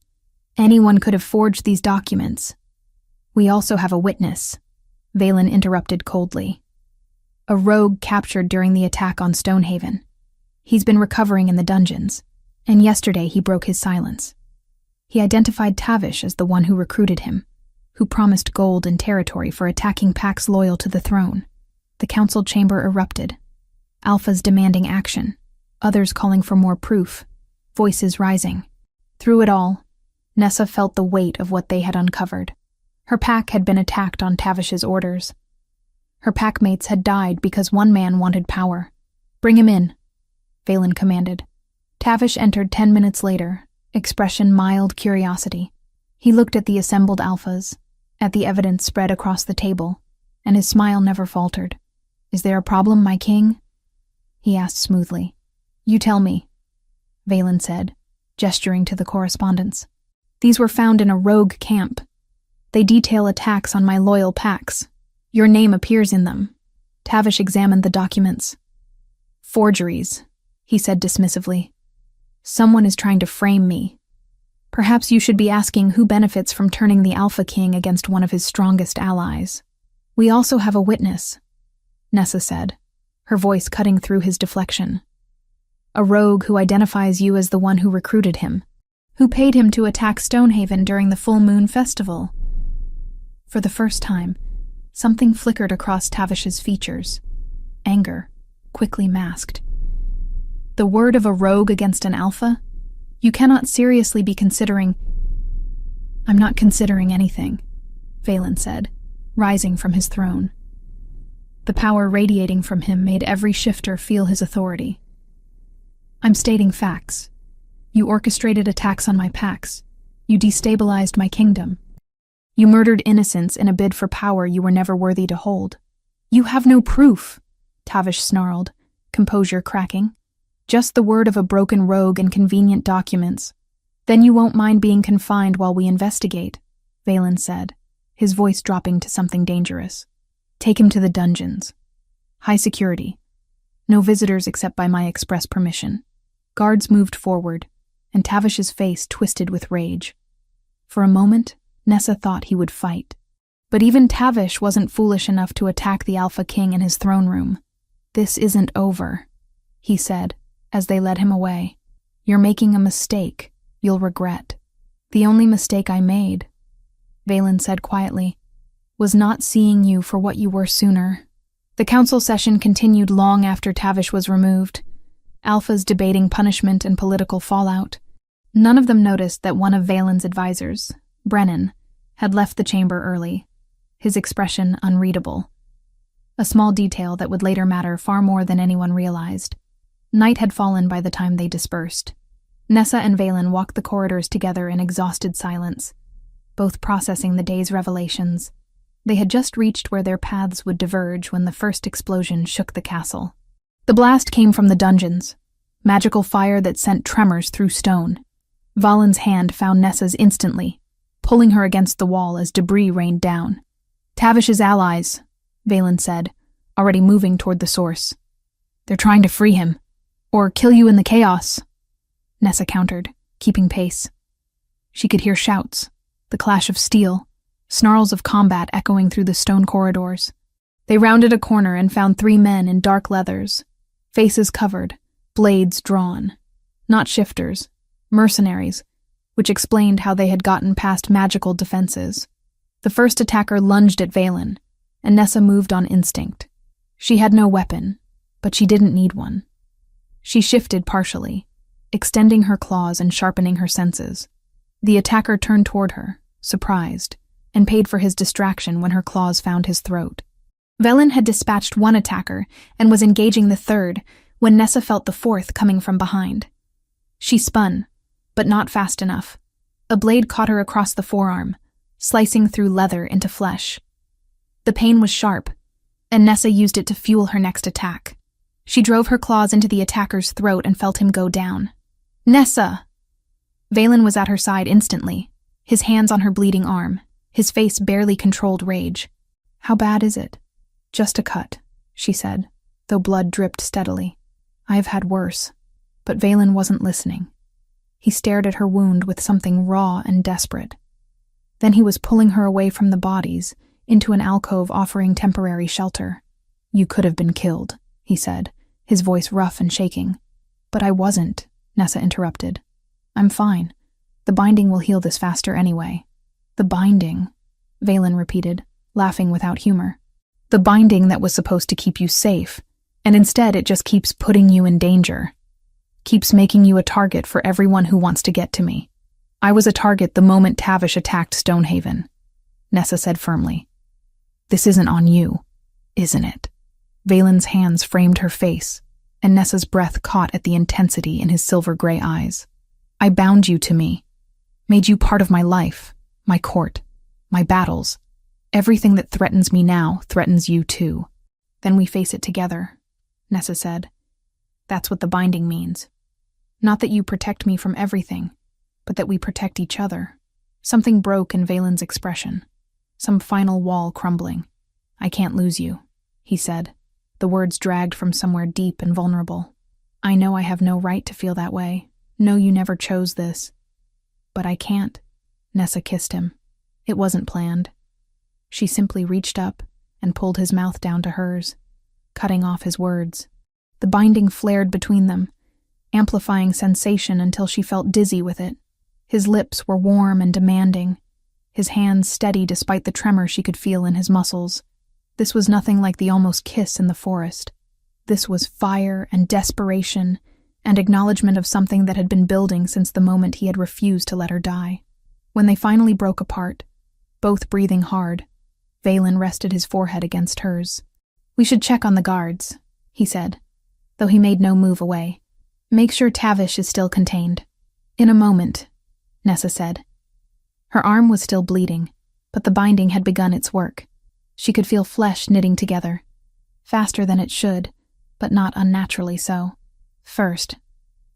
"Anyone could have forged these documents." "We also have a witness," Valen interrupted coldly. "A rogue captured during the attack on Stonehaven. He's been recovering in the dungeons, and yesterday he broke his silence. He identified Tavish as the one who recruited him, who promised gold and territory for attacking packs loyal to the throne." The council chamber erupted, alphas demanding action, others calling for more proof, voices rising. Through it all, Nessa felt the weight of what they had uncovered. Her pack had been attacked on Tavish's orders. Her packmates had died because one man wanted power. "Bring him in," Valen commanded. Tavish entered 10 minutes later, expression mild curiosity. He looked at the assembled alphas, at the evidence spread across the table, and his smile never faltered. "Is there a problem, my king?" he asked smoothly. "You tell me," Valen said, gesturing to the correspondence. "These were found in a rogue camp. They detail attacks on my loyal packs. Your name appears in them." Tavish examined the documents. "Forgeries," he said dismissively. "Someone is trying to frame me. Perhaps you should be asking who benefits from turning the Alpha King against one of his strongest allies." "We also have a witness," Nessa said, her voice cutting through his deflection. "A rogue who identifies you as the one who recruited him, who paid him to attack Stonehaven during the full moon festival." For the first time, something flickered across Tavish's features. Anger, quickly masked. "The word of a rogue against an alpha? You cannot seriously be considering—" "I'm not considering anything," Valen said, rising from his throne. The power radiating from him made every shifter feel his authority. "I'm stating facts. You orchestrated attacks on my packs. You destabilized my kingdom. You murdered innocents in a bid for power you were never worthy to hold." "You have no proof," Tavish snarled, composure cracking. "Just the word of a broken rogue and convenient documents. Then you won't mind being confined while we investigate," Valen said, his voice dropping to something dangerous. "Take him to the dungeons. High security. No visitors except by my express permission." Guards moved forward, and Tavish's face twisted with rage. For a moment, Nessa thought he would fight. But even Tavish wasn't foolish enough to attack the Alpha King in his throne room. "This isn't over," he said, as they led him away. "You're making a mistake you'll regret." "The only mistake I made," Valen said quietly, "was not seeing you for what you were sooner." The council session continued long after Tavish was removed, alphas debating punishment and political fallout. None of them noticed that one of Valen's advisors, Brennan, had left the chamber early, his expression unreadable. A small detail that would later matter far more than anyone realized. Night had fallen by the time they dispersed. Nessa and Valen walked the corridors together in exhausted silence, both processing the day's revelations. They had just reached where their paths would diverge when the first explosion shook the castle. The blast came from the dungeons, magical fire that sent tremors through stone. Valen's hand found Nessa's instantly, pulling her against the wall as debris rained down. "Tavish's allies," Valen said, already moving toward the source. "They're trying to free him, or kill you in the chaos," Nessa countered, keeping pace. She could hear shouts, the clash of steel, snarls of combat echoing through the stone corridors. They rounded a corner and found 3 men in dark leathers, faces covered, blades drawn. Not shifters, mercenaries, which explained how they had gotten past magical defenses. The first attacker lunged at Valen, and Nessa moved on instinct. She had no weapon, but she didn't need one. She shifted partially, extending her claws and sharpening her senses. The attacker turned toward her, surprised, and paid for his distraction when her claws found his throat. Velen had dispatched one attacker and was engaging the third when Nessa felt the fourth coming from behind. She spun, but not fast enough. A blade caught her across the forearm, slicing through leather into flesh. The pain was sharp, and Nessa used it to fuel her next attack. She drove her claws into the attacker's throat and felt him go down. "Nessa!" Velen was at her side instantly, his hands on her bleeding arm, his face barely controlled rage. "How bad is it?" "Just a cut," she said, though blood dripped steadily. "I have had worse." But Velen wasn't listening. He stared at her wound with something raw and desperate. Then he was pulling her away from the bodies, into an alcove offering temporary shelter. "You could have been killed," he said, his voice rough and shaking. "But I wasn't," Nessa interrupted. "I'm fine. The binding will heal this faster anyway." "The binding," Velen repeated, laughing without humor. "The binding that was supposed to keep you safe, and instead it just keeps putting you in danger. Keeps making you a target for everyone who wants to get to me. I was a target the moment Tavish attacked Stonehaven," Nessa said firmly. "This isn't on you, isn't it?" Valen's hands framed her face, and Nessa's breath caught at the intensity in his silver-gray eyes. "I bound you to me, made you part of my life, my court, my battles. Everything that threatens me now threatens you too." "Then we face it together," Nessa said. "That's what the binding means. Not that you protect me from everything, but that we protect each other." Something broke in Valen's expression, some final wall crumbling. "I can't lose you," he said, the words dragged from somewhere deep and vulnerable. "I know I have no right to feel that way. No, you never chose this. But I can't." Nessa kissed him. It wasn't planned. She simply reached up and pulled his mouth down to hers, cutting off his words. The binding flared between them, amplifying sensation until she felt dizzy with it. His lips were warm and demanding, his hands steady despite the tremor she could feel in his muscles. This was nothing like the almost kiss in the forest. This was fire and desperation and acknowledgement of something that had been building since the moment he had refused to let her die. When they finally broke apart, both breathing hard, Velen rested his forehead against hers. "We should check on the guards," he said, though he made no move away. "Make sure Tavish is still contained." "In a moment," Nessa said. Her arm was still bleeding, but the binding had begun its work. She could feel flesh knitting together, faster than it should, but not unnaturally so. "First,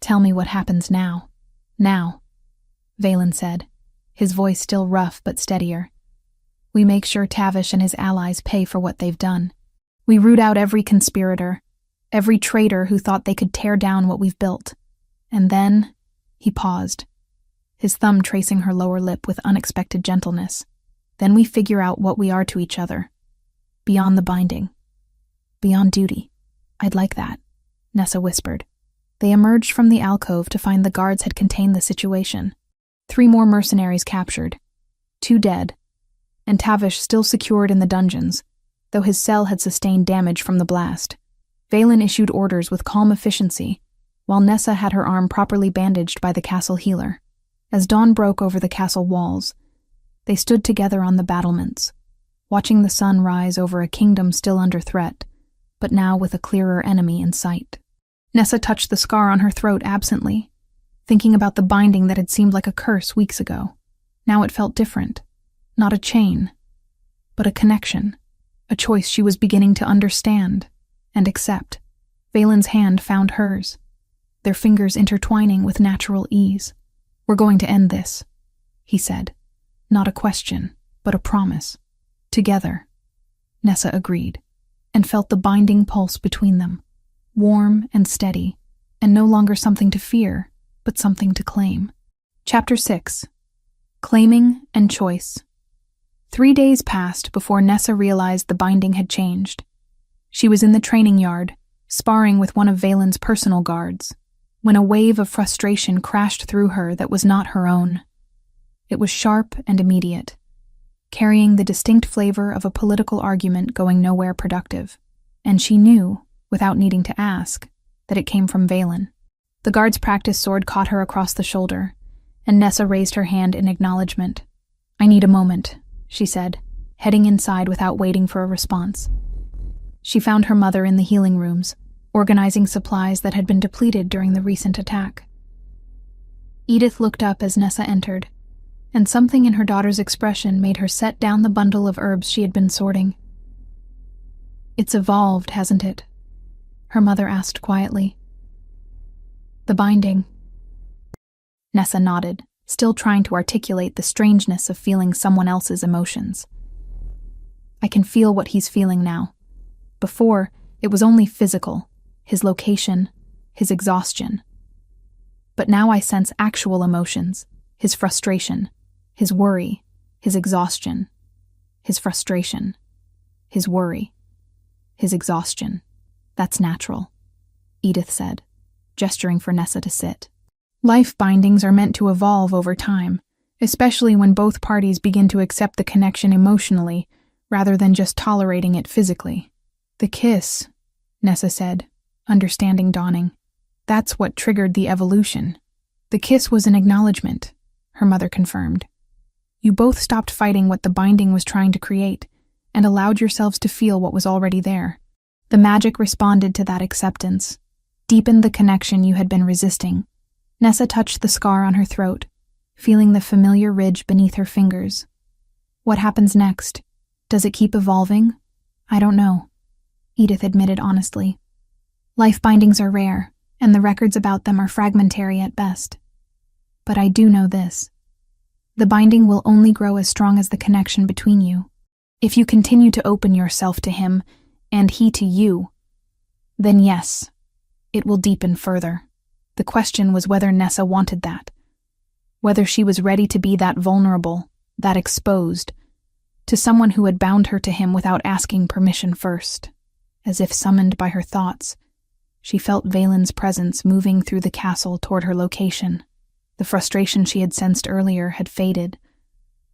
tell me what happens now." "Now," Velen said, his voice still rough but steadier. "We make sure Tavish and his allies pay for what they've done. We root out every conspirator, every traitor who thought they could tear down what we've built. And then," he paused, his thumb tracing her lower lip with unexpected gentleness, "then we figure out what we are to each other. Beyond the binding. Beyond duty." "I'd like that," Nessa whispered. They emerged from the alcove to find the guards had contained the situation. 3 more mercenaries captured, 2 dead, and Tavish still secured in the dungeons, though his cell had sustained damage from the blast. Velen issued orders with calm efficiency, while Nessa had her arm properly bandaged by the castle healer. As dawn broke over the castle walls, they stood together on the battlements, watching the sun rise over a kingdom still under threat, but now with a clearer enemy in sight. Nessa touched the scar on her throat absently, thinking about the binding that had seemed like a curse weeks ago. Now it felt different. Not a chain, but a connection, a choice she was beginning to understand and accept. Valen's hand found hers, their fingers intertwining with natural ease. "We're going to end this," he said. Not a question, but a promise. Together. Nessa agreed, and felt the binding pulse between them, warm and steady, and no longer something to fear, but something to claim. Chapter 6. Claiming and Choice. 3 days passed before Nessa realized the binding had changed. She was in the training yard, sparring with one of Valen's personal guards, when a wave of frustration crashed through her that was not her own. It was sharp and immediate, carrying the distinct flavor of a political argument going nowhere productive, and she knew, without needing to ask, that it came from Valen. The guard's practice sword caught her across the shoulder, and Nessa raised her hand in acknowledgement. "I need a moment," she said, heading inside without waiting for a response. She found her mother in the healing rooms, organizing supplies that had been depleted during the recent attack. Edith looked up as Nessa entered, and something in her daughter's expression made her set down the bundle of herbs she had been sorting. "It's evolved, hasn't it?" her mother asked quietly. "The binding." Nessa nodded, still trying to articulate the strangeness of feeling someone else's emotions. "I can feel what he's feeling now. Before, it was only physical, his location, his exhaustion. But now I sense actual emotions, his frustration, his worry, his exhaustion, his frustration, his worry, his exhaustion. That's natural," Edith said, gesturing for Nessa to sit. "Life bindings are meant to evolve over time, especially when both parties begin to accept the connection emotionally rather than just tolerating it physically." "The kiss," Nessa said, understanding dawning. "That's what triggered the evolution." "The kiss was an acknowledgement," her mother confirmed. "You both stopped fighting what the binding was trying to create and allowed yourselves to feel what was already there. The magic responded to that acceptance, deepened the connection you had been resisting." Nessa touched the scar on her throat, feeling the familiar ridge beneath her fingers. "What happens next? Does it keep evolving?" "I don't know," Edith admitted honestly. "Life bindings are rare, and the records about them are fragmentary at best. But I do know this. The binding will only grow as strong as the connection between you. If you continue to open yourself to him, and he to you, then yes, it will deepen further." The question was whether Nessa wanted that, whether she was ready to be that vulnerable, that exposed, to someone who had bound her to him without asking permission first. As if summoned by her thoughts, she felt Valen's presence moving through the castle toward her location. The frustration she had sensed earlier had faded,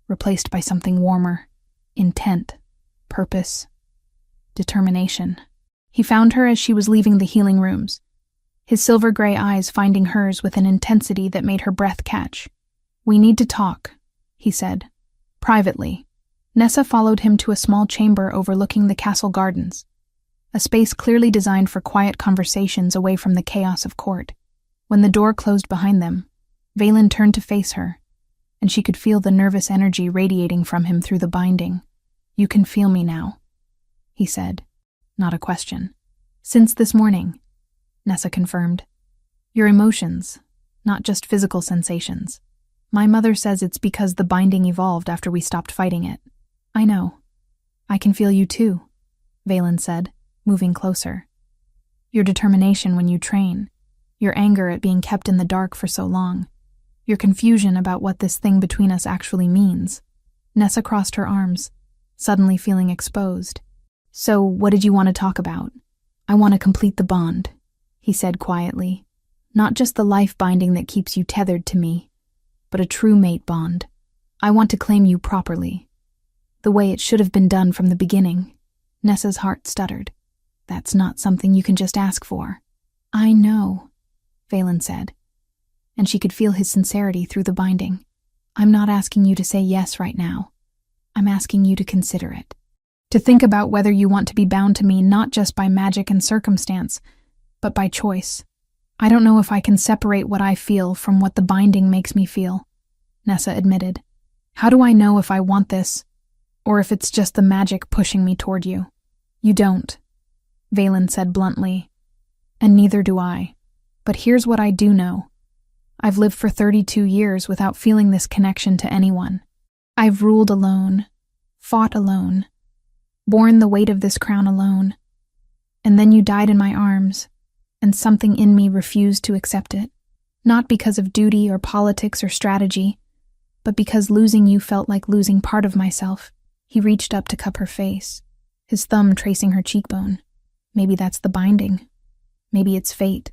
replaced by something warmer, intent, purpose, determination. He found her as she was leaving the healing rooms, his silver-gray eyes finding hers with an intensity that made her breath catch. "We need to talk," he said, privately. Nessa followed him to a small chamber overlooking the castle gardens, a space clearly designed for quiet conversations away from the chaos of court. When the door closed behind them, Valen turned to face her, and she could feel the nervous energy radiating from him through the binding. "You can feel me now," he said, not a question. "Since this morning," Nessa confirmed. "Your emotions, not just physical sensations. My mother says it's because the binding evolved after we stopped fighting it." "I know. I can feel you too," Valen said, moving closer. "Your determination when you train, your anger at being kept in the dark for so long, your confusion about what this thing between us actually means." Nessa crossed her arms, suddenly feeling exposed. "So, what did you want to talk about?" "I want to complete the bond," he said quietly. "Not just the life binding that keeps you tethered to me, but a true mate bond. I want to claim you properly, the way it should have been done from the beginning." Nessa's heart stuttered. "That's not something you can just ask for." "I know," Valen said, and she could feel his sincerity through the binding. "I'm not asking you to say yes right now. I'm asking you to consider it. To think about whether you want to be bound to me not just by magic and circumstance, but by choice. I don't know if I can separate what I feel from what the binding makes me feel," Nessa admitted. "How do I know if I want this, or if it's just the magic pushing me toward you?" "You don't," Valen said bluntly, "and neither do I. But here's what I do know. I've lived for 32 years without feeling this connection to anyone. I've ruled alone, fought alone, borne the weight of this crown alone. And then you died in my arms, and something in me refused to accept it. Not because of duty or politics or strategy, but because losing you felt like losing part of myself." He reached up to cup her face, his thumb tracing her cheekbone. "Maybe that's the binding. Maybe it's fate.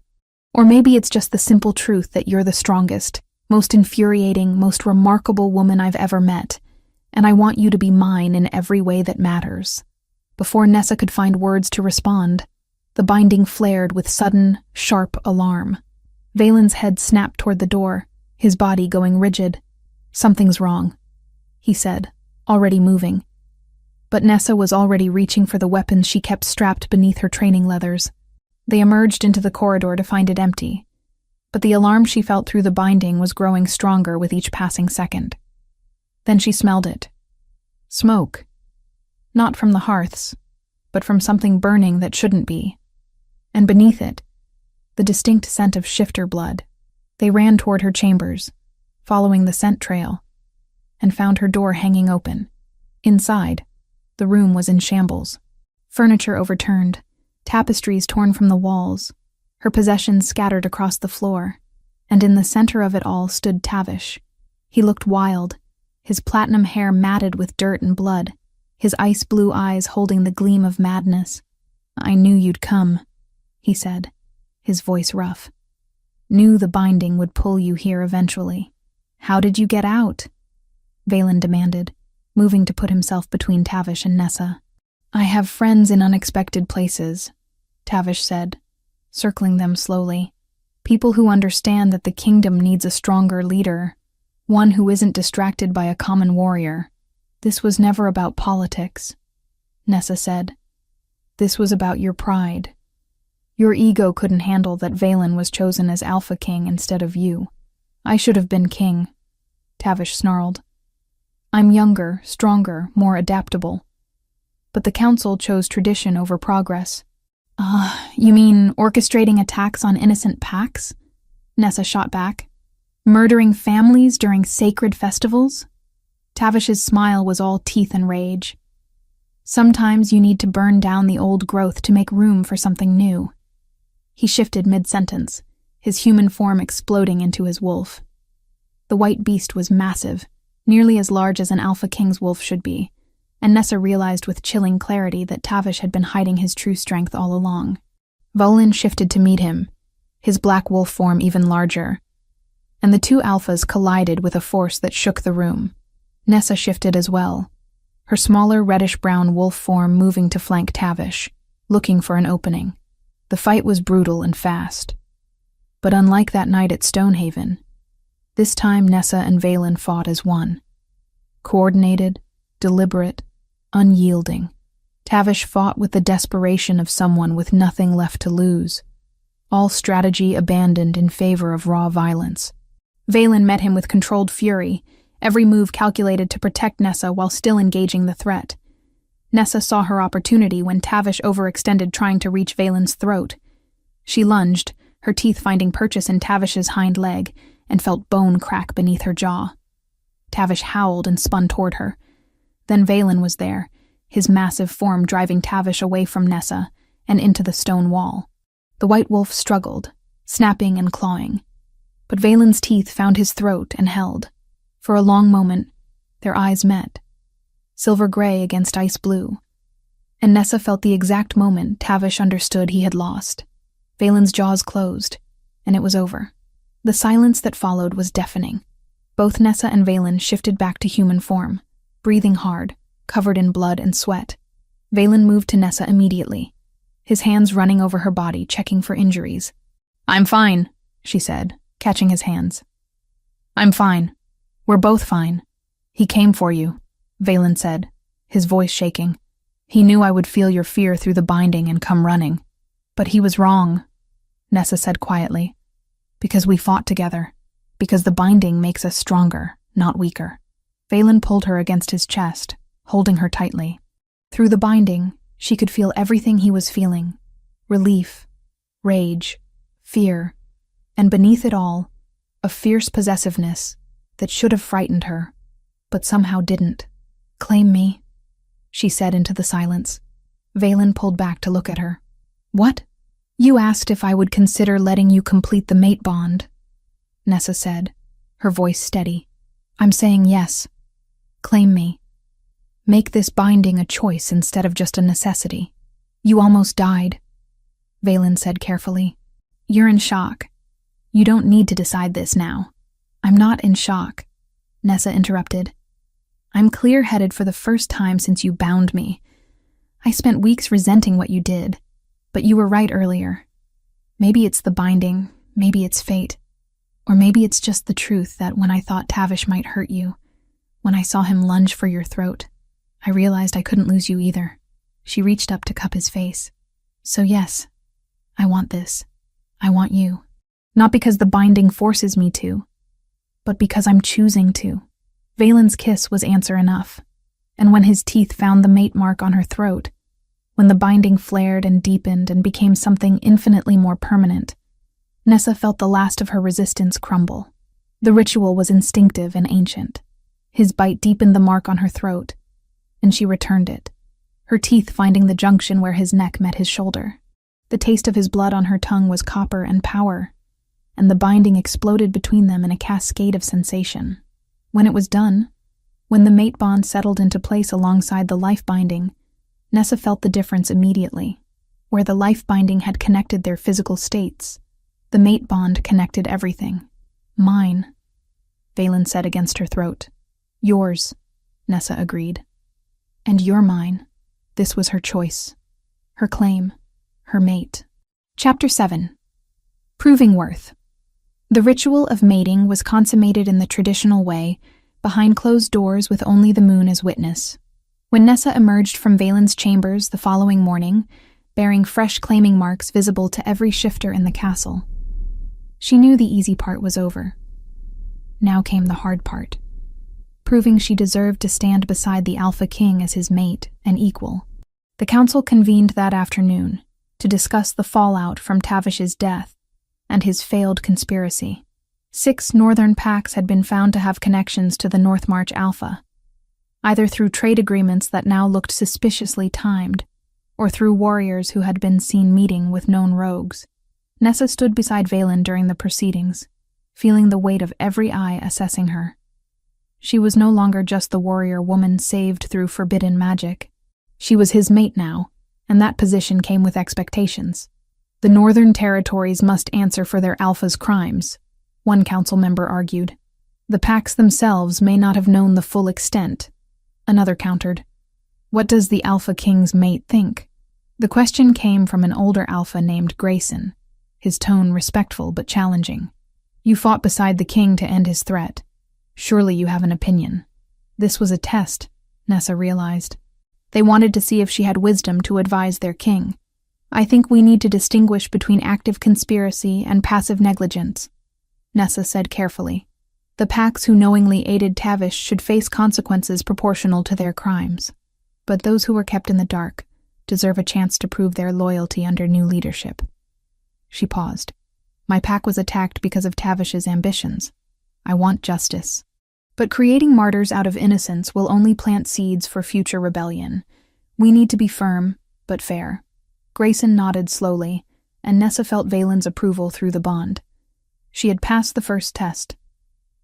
Or maybe it's just the simple truth that you're the strongest, most infuriating, most remarkable woman I've ever met, and I want you to be mine in every way that matters." Before Nessa could find words to respond, the binding flared with sudden, sharp alarm. Valen's head snapped toward the door, his body going rigid. "Something's wrong," he said, already moving. But Nessa was already reaching for the weapons she kept strapped beneath her training leathers. They emerged into the corridor to find it empty, but the alarm she felt through the binding was growing stronger with each passing second. Then she smelled it. Smoke. Not from the hearths, but from something burning that shouldn't be. And beneath it, the distinct scent of shifter blood. They ran toward her chambers, following the scent trail, and found her door hanging open. Inside, the room was in shambles. Furniture overturned, tapestries torn from the walls, her possessions scattered across the floor, and in the center of it all stood Tavish. He looked wild, his platinum hair matted with dirt and blood, his ice-blue eyes holding the gleam of madness. "I knew you'd come," he said, his voice rough. "Knew the binding would pull you here eventually. How did you get out?" Valen demanded, moving to put himself between Tavish and Nessa. "I have friends in unexpected places," Tavish said, circling them slowly. "People who understand that the kingdom needs a stronger leader, one who isn't distracted by a common warrior. This was never about politics," Nessa said. "This was about your pride. Your ego couldn't handle that Valen was chosen as Alpha King instead of you. I should have been king," Tavish snarled. "I'm younger, stronger, more adaptable. But the council chose tradition over progress." You mean orchestrating attacks on innocent packs?" Nessa shot back. "Murdering families during sacred festivals?" Tavish's smile was all teeth and rage. "Sometimes you need to burn down the old growth to make room for something new." He shifted mid-sentence, his human form exploding into his wolf. The white beast was massive, nearly as large as an Alpha King's wolf should be, and Nessa realized with chilling clarity that Tavish had been hiding his true strength all along. Valen shifted to meet him, his black wolf form even larger, and the two alphas collided with a force that shook the room. Nessa shifted as well, her smaller reddish-brown wolf form moving to flank Tavish, looking for an opening. The fight was brutal and fast. But unlike that night at Stonehaven, this time Nessa and Valen fought as one. Coordinated, deliberate, unyielding. Tavish fought with the desperation of someone with nothing left to lose, all strategy abandoned in favor of raw violence. Valen met him with controlled fury, every move calculated to protect Nessa while still engaging the threat. Nessa saw her opportunity when Tavish overextended trying to reach Valen's throat. She lunged, her teeth finding purchase in Tavish's hind leg, and felt bone crack beneath her jaw. Tavish howled and spun toward her. Then Valen was there, his massive form driving Tavish away from Nessa and into the stone wall. The white wolf struggled, snapping and clawing. But Valen's teeth found his throat and held. For a long moment, their eyes met, silver gray against ice blue. And Nessa felt the exact moment Tavish understood he had lost. Valen's jaws closed, and it was over. The silence that followed was deafening. Both Nessa and Valen shifted back to human form, breathing hard, covered in blood and sweat. Valen moved to Nessa immediately, his hands running over her body, checking for injuries. "I'm fine," she said, catching his hands. "I'm fine. We're both fine. He came for you," Valen said, his voice shaking. "He knew I would feel your fear through the binding and come running. But he was wrong," Nessa said quietly. "Because we fought together. Because the binding makes us stronger, not weaker." Valen pulled her against his chest, holding her tightly. Through the binding, she could feel everything he was feeling. Relief, rage, fear, and beneath it all, a fierce possessiveness that should have frightened her, but somehow didn't. "Claim me," she said into the silence. Valen pulled back to look at her. "What?" "You asked if I would consider letting you complete the mate bond," Nessa said, her voice steady. "I'm saying yes. Claim me. Make this binding a choice instead of just a necessity." "You almost died," Valen said carefully. "You're in shock. You don't need to decide this now." "I'm not in shock," Nessa interrupted. "I'm clear-headed for the first time since you bound me. I spent weeks resenting what you did, but you were right earlier. Maybe it's the binding, maybe it's fate. Or maybe it's just the truth that when I thought Tavish might hurt you, when I saw him lunge for your throat, I realized I couldn't lose you either. She reached up to cup his face. So yes, I want this. I want you. Not because the binding forces me to, but because I'm choosing to. Valen's kiss was answer enough, and when his teeth found the mate mark on her throat, when the binding flared and deepened and became something infinitely more permanent, Nessa felt the last of her resistance crumble. The ritual was instinctive and ancient. His bite deepened the mark on her throat, and she returned it, her teeth finding the junction where his neck met his shoulder. The taste of his blood on her tongue was copper and power, and the binding exploded between them in a cascade of sensation. When it was done, when the mate bond settled into place alongside the life binding, Nessa felt the difference immediately. Where the life binding had connected their physical states, the mate bond connected everything. Mine, Valen said against her throat. Yours, Nessa agreed. And you're mine. This was her choice. Her claim. Her mate. Chapter 7. Proving Worth. The ritual of mating was consummated in the traditional way, behind closed doors with only the moon as witness. When Nessa emerged from Valen's chambers the following morning, bearing fresh claiming marks visible to every shifter in the castle, she knew the easy part was over. Now came the hard part, proving she deserved to stand beside the Alpha King as his mate and equal. The council convened that afternoon to discuss the fallout from Tavish's death and his failed conspiracy. 6 northern packs had been found to have connections to the North March Alpha, either through trade agreements that now looked suspiciously timed, or through warriors who had been seen meeting with known rogues. Nessa stood beside Valen during the proceedings, feeling the weight of every eye assessing her. She was no longer just the warrior woman saved through forbidden magic. She was his mate now, and that position came with expectations. The northern territories must answer for their Alpha's crimes, one council member argued. The packs themselves may not have known the full extent, another countered. What does the Alpha King's mate think? The question came from an older Alpha named Grayson, his tone respectful but challenging. You fought beside the king to end his threat. Surely you have an opinion. This was a test, Nessa realized. They wanted to see if she had wisdom to advise their king. I think we need to distinguish between active conspiracy and passive negligence, Nessa said carefully. The packs who knowingly aided Tavish should face consequences proportional to their crimes. But those who were kept in the dark deserve a chance to prove their loyalty under new leadership. She paused. My pack was attacked because of Tavish's ambitions. I want justice. But creating martyrs out of innocence will only plant seeds for future rebellion. We need to be firm, but fair. Grayson nodded slowly, and Nessa felt Valen's approval through the bond. She had passed the first test.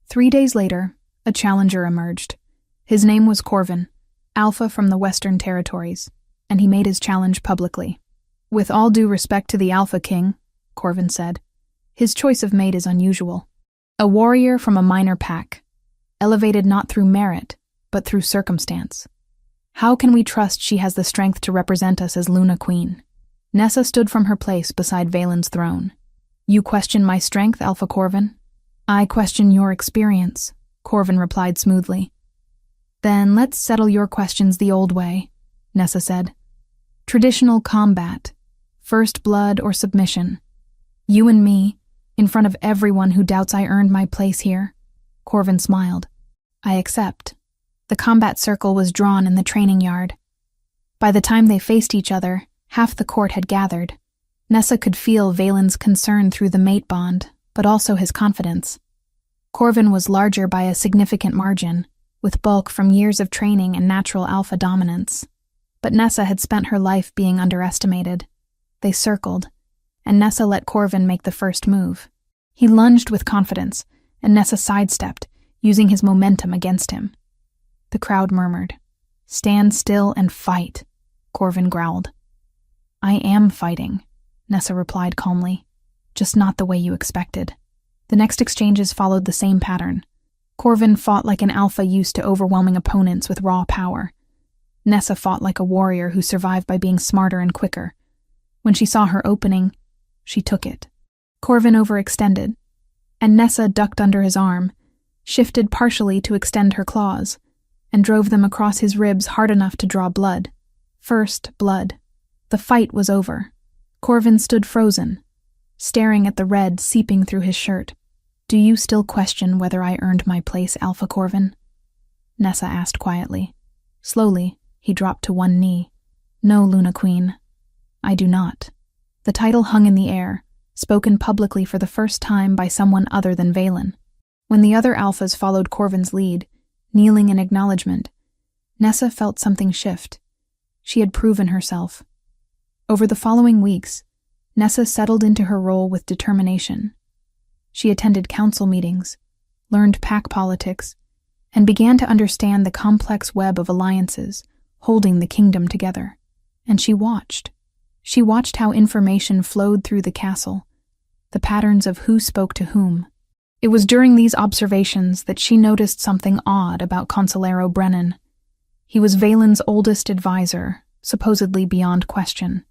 3 days later, a challenger emerged. His name was Corvin, Alpha from the Western Territories, and he made his challenge publicly. With all due respect to the Alpha King, Corvin said, his choice of mate is unusual. A warrior from a minor pack, elevated not through merit, but through circumstance. How can we trust she has the strength to represent us as Luna Queen? Nessa stood from her place beside Valen's throne. You question my strength, Alpha Corvin? I question your experience, Corvin replied smoothly. Then let's settle your questions the old way, Nessa said. Traditional combat, first blood or submission. You and me, in front of everyone who doubts I earned my place here. Corvin smiled. I accept. The combat circle was drawn in the training yard. By the time they faced each other, half the court had gathered. Nessa could feel Valen's concern through the mate bond, but also his confidence. Corvin was larger by a significant margin, with bulk from years of training and natural alpha dominance. But Nessa had spent her life being underestimated. They circled, and Nessa let Corvin make the first move. He lunged with confidence, and Nessa sidestepped, using his momentum against him. The crowd murmured. Stand still and fight, Corvin growled. I am fighting, Nessa replied calmly, just not the way you expected. The next exchanges followed the same pattern. Corvin fought like an alpha used to overwhelming opponents with raw power. Nessa fought like a warrior who survived by being smarter and quicker. When she saw her opening, she took it. Corvin overextended. and Nessa ducked under his arm, shifted partially to extend her claws, and drove them across his ribs hard enough to draw blood. First blood. The fight was over. Corvin stood frozen, staring at the red seeping through his shirt. "Do you still question whether I earned my place, Alpha Corvin?" Nessa asked quietly. Slowly, he dropped to one knee. "No, Luna Queen, I do not." The title hung in the air, spoken publicly for the first time by someone other than Valen. When the other alphas followed Corvin's lead, kneeling in acknowledgement, Nessa felt something shift. She had proven herself. Over the following weeks, Nessa settled into her role with determination. She attended council meetings, learned pack politics, and began to understand the complex web of alliances holding the kingdom together. And she watched. She watched how information flowed through the castle, the patterns of who spoke to whom. It was during these observations that she noticed something odd about Consolero Brennan. He was Valen's oldest advisor, supposedly beyond question.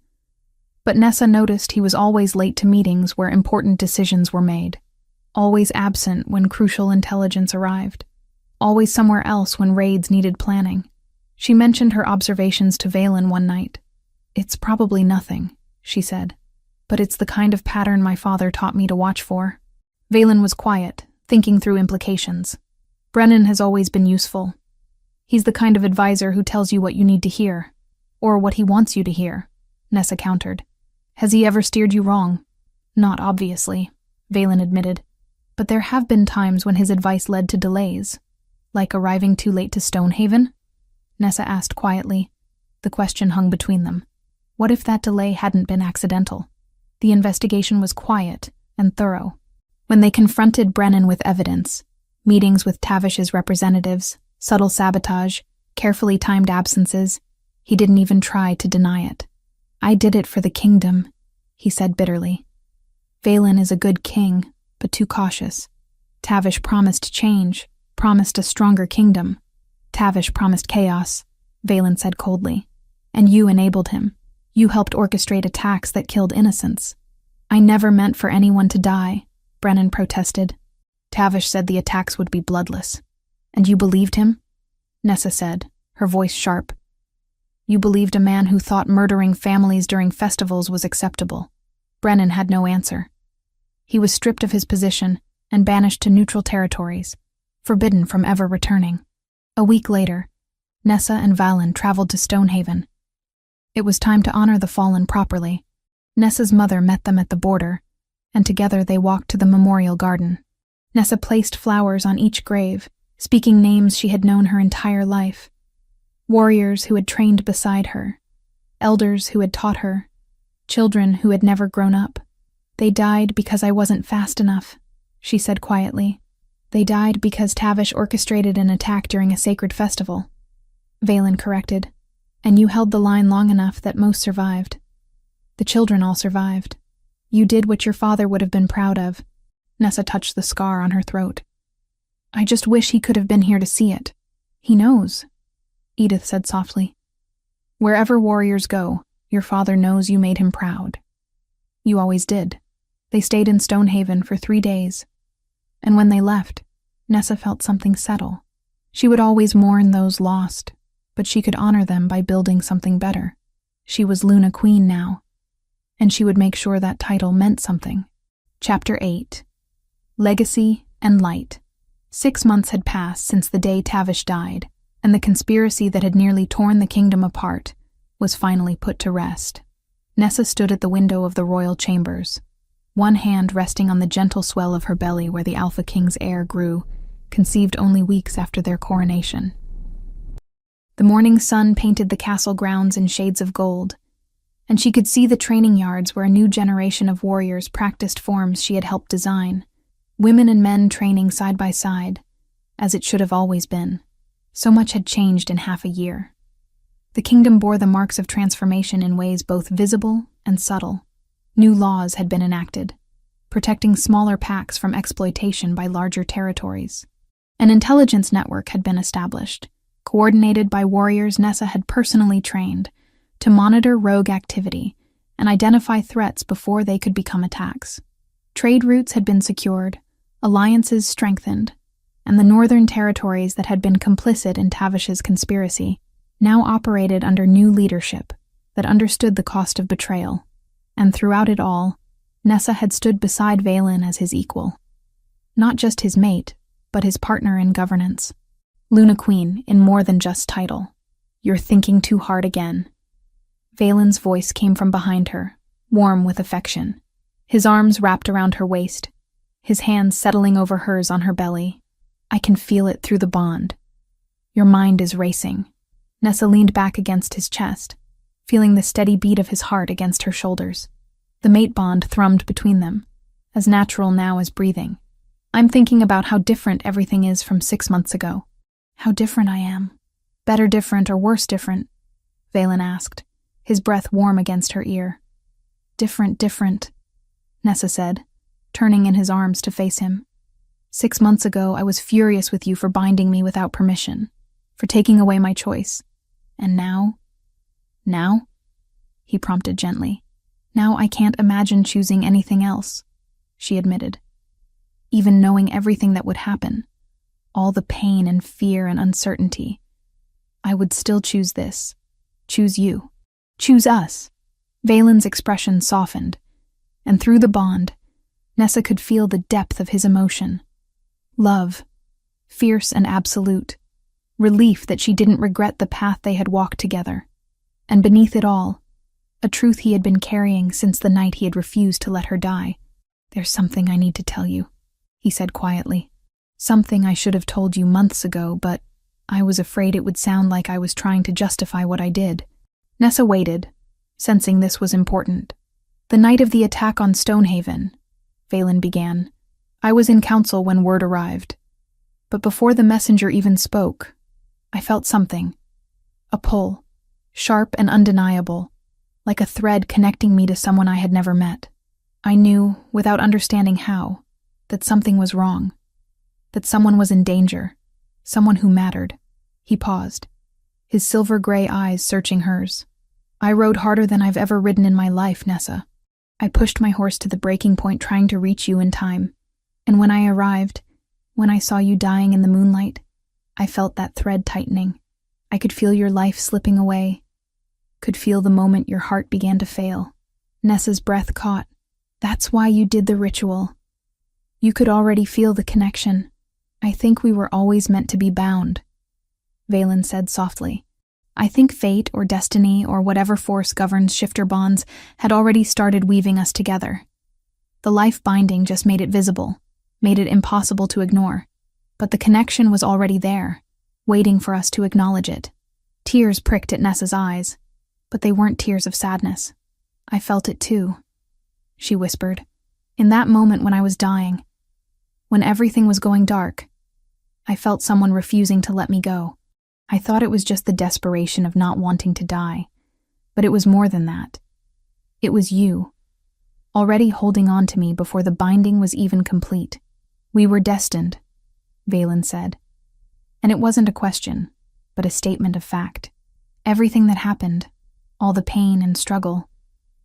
But Nessa noticed he was always late to meetings where important decisions were made, always absent when crucial intelligence arrived, always somewhere else when raids needed planning. She mentioned her observations to Valen one night. "It's probably nothing," she said, "but it's the kind of pattern my father taught me to watch for." Valen was quiet, thinking through implications. "Brennan has always been useful. He's the kind of advisor who tells you what you need to hear, or what he wants you to hear," Nessa countered. "Has he ever steered you wrong?" "Not obviously," Valen admitted, "but there have been times when his advice led to delays. Like arriving too late to Stonehaven?" Nessa asked quietly. The question hung between them. What if that delay hadn't been accidental? The investigation was quiet and thorough. When they confronted Brennan with evidence, meetings with Tavish's representatives, subtle sabotage, carefully timed absences, he didn't even try to deny it. "I did it for the kingdom," he said bitterly. "Valen is a good king, but too cautious. Tavish promised change, promised a stronger kingdom. Tavish promised chaos," Valen said coldly. "And you enabled him. You helped orchestrate attacks that killed innocents." "I never meant for anyone to die," Brennan protested. "Tavish said the attacks would be bloodless." "And you believed him?" Nessa said, her voice sharp. "You believed a man who thought murdering families during festivals was acceptable." Brennan had no answer. He was stripped of his position and banished to neutral territories, forbidden from ever returning. A week later, Nessa and Valen traveled to Stonehaven. It was time to honor the fallen properly. Nessa's mother met them at the border, and together they walked to the memorial garden. Nessa placed flowers on each grave, speaking names she had known her entire life. Warriors who had trained beside her, elders who had taught her, children who had never grown up. "They died because I wasn't fast enough," she said quietly. "They died because Tavish orchestrated an attack during a sacred festival," Valen corrected. "And you held the line long enough that most survived. The children all survived. You did what your father would have been proud of." Nessa touched the scar on her throat. "I just wish he could have been here to see it." "He knows," Edith said softly. "Wherever warriors go, your father knows you made him proud. You always did." They stayed in Stonehaven for 3 days. And when they left, Nessa felt something settle. She would always mourn those lost, but she could honor them by building something better. She was Luna Queen now, and she would make sure that title meant something. Chapter 8. Legacy and Light. 6 months had passed since the day Tavish died, and the conspiracy that had nearly torn the kingdom apart was finally put to rest. Nessa stood at the window of the royal chambers, one hand resting on the gentle swell of her belly where the Alpha King's heir grew, conceived only weeks after their coronation. The morning sun painted the castle grounds in shades of gold, and she could see the training yards where a new generation of warriors practiced forms she had helped design, women and men training side by side, as it should have always been. So much had changed in half a year. The kingdom bore the marks of transformation in ways both visible and subtle. New laws had been enacted, protecting smaller packs from exploitation by larger territories. An intelligence network had been established, coordinated by warriors Nessa had personally trained, to monitor rogue activity and identify threats before they could become attacks. Trade routes had been secured, Alliances strengthened, and the northern territories that had been complicit in Tavish's conspiracy now operated under new leadership that understood the cost of betrayal, and throughout it all, Nessa had stood beside Valen as his equal. Not just his mate, but his partner in governance. Luna Queen in more than just title. "You're thinking too hard again." Valen's voice came from behind her, warm with affection. His arms wrapped around her waist, his hands settling over hers on her belly. "I can feel it through the bond. Your mind is racing." Nessa leaned back against his chest, feeling the steady beat of his heart against her shoulders. The mate bond thrummed between them, as natural now as breathing. "I'm thinking about how different everything is from 6 months ago." "How different I am? Better different or worse different?" Valen asked, his breath warm against her ear. Different, Nessa said, turning in his arms to face him. 6 months ago, I was furious with you for binding me without permission, for taking away my choice. And now? Now? He prompted gently. "Now I can't imagine choosing anything else," she admitted. "Even knowing everything that would happen, all the pain and fear and uncertainty, I would still choose this. Choose you. Choose us." Valen's expression softened, and through the bond, Nessa could feel the depth of his emotion. Love, fierce and absolute. Relief that she didn't regret the path they had walked together. And beneath it all, a truth he had been carrying since the night he had refused to let her die. "There's something I need to tell you," he said quietly. "Something I should have told you months ago, but I was afraid it would sound like I was trying to justify what I did." Nessa waited, sensing this was important. "The night of the attack on Stonehaven," Valen began, "I was in council when word arrived. But before the messenger even spoke, I felt something. A pull, sharp and undeniable, like a thread connecting me to someone I had never met. I knew, without understanding how, that something was wrong, that someone was in danger, someone who mattered." He paused, his silver-gray eyes searching hers. "I rode harder than I've ever ridden in my life, Nessa. I pushed my horse to the breaking point trying to reach you in time. And when I arrived, when I saw you dying in the moonlight, I felt that thread tightening. I could feel your life slipping away, could feel the moment your heart began to fail." Nessa's breath caught. "That's why you did the ritual. You could already feel the connection. I think we were always meant to be bound," Valen said softly. "I think fate or destiny or whatever force governs shifter bonds had already started weaving us together. The life binding just made it visible, made it impossible to ignore. But the connection was already there, waiting for us to acknowledge it." Tears pricked at Nessa's eyes, but they weren't tears of sadness. "I felt it too," she whispered. "In that moment when I was dying, when everything was going dark, I felt someone refusing to let me go. I thought it was just the desperation of not wanting to die, but it was more than that. It was you, already holding on to me before the binding was even complete. We were destined," Valen said. And it wasn't a question, but a statement of fact. Everything that happened, all the pain and struggle,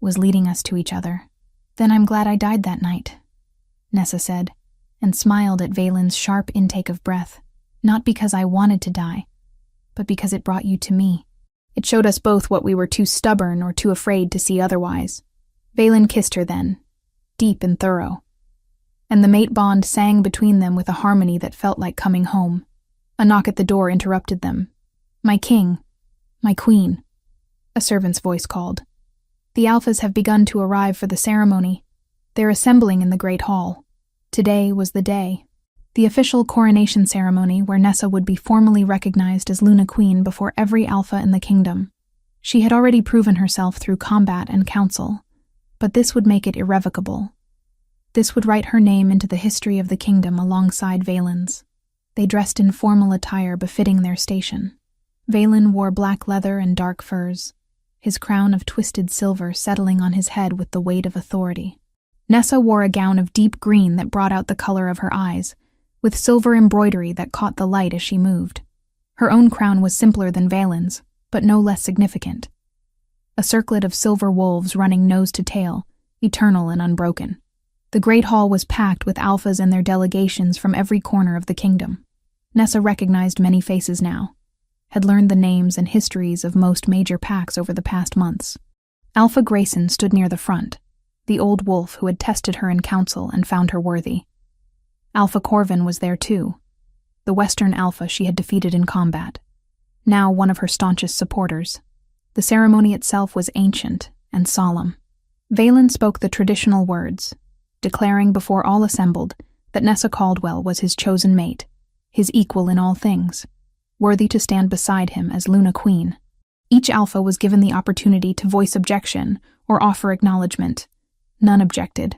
was leading us to each other. "Then I'm glad I died that night," Nessa said, and smiled at Valen's sharp intake of breath. "Not because I wanted to die, but because it brought you to me. It showed us both what we were too stubborn or too afraid to see otherwise." Valen kissed her then, deep and thorough, and the mate bond sang between them with a harmony that felt like coming home. A knock at the door interrupted them. "My king, my queen," a servant's voice called. "The Alphas have begun to arrive for the ceremony. They're assembling in the Great Hall. Today was the day." The official coronation ceremony where Nessa would be formally recognized as Luna Queen before every Alpha in the kingdom. She had already proven herself through combat and council, but this would make it irrevocable. This would write her name into the history of the kingdom alongside Valen's. They dressed in formal attire befitting their station. Valen wore black leather and dark furs, his crown of twisted silver settling on his head with the weight of authority. Nessa wore a gown of deep green that brought out the color of her eyes, with silver embroidery that caught the light as she moved. Her own crown was simpler than Valen's, but no less significant. A circlet of silver wolves running nose to tail, eternal and unbroken. The Great Hall was packed with alphas and their delegations from every corner of the kingdom. Nessa recognized many faces now, had learned the names and histories of most major packs over the past months. Alpha Grayson stood near the front, the old wolf who had tested her in council and found her worthy. Alpha Corvin was there too, the Western Alpha she had defeated in combat, now one of her staunchest supporters. The ceremony itself was ancient and solemn. Valen spoke the traditional words, declaring before all assembled that Nessa Caldwell was his chosen mate, his equal in all things, worthy to stand beside him as Luna Queen. Each alpha was given the opportunity to voice objection or offer acknowledgement. None objected.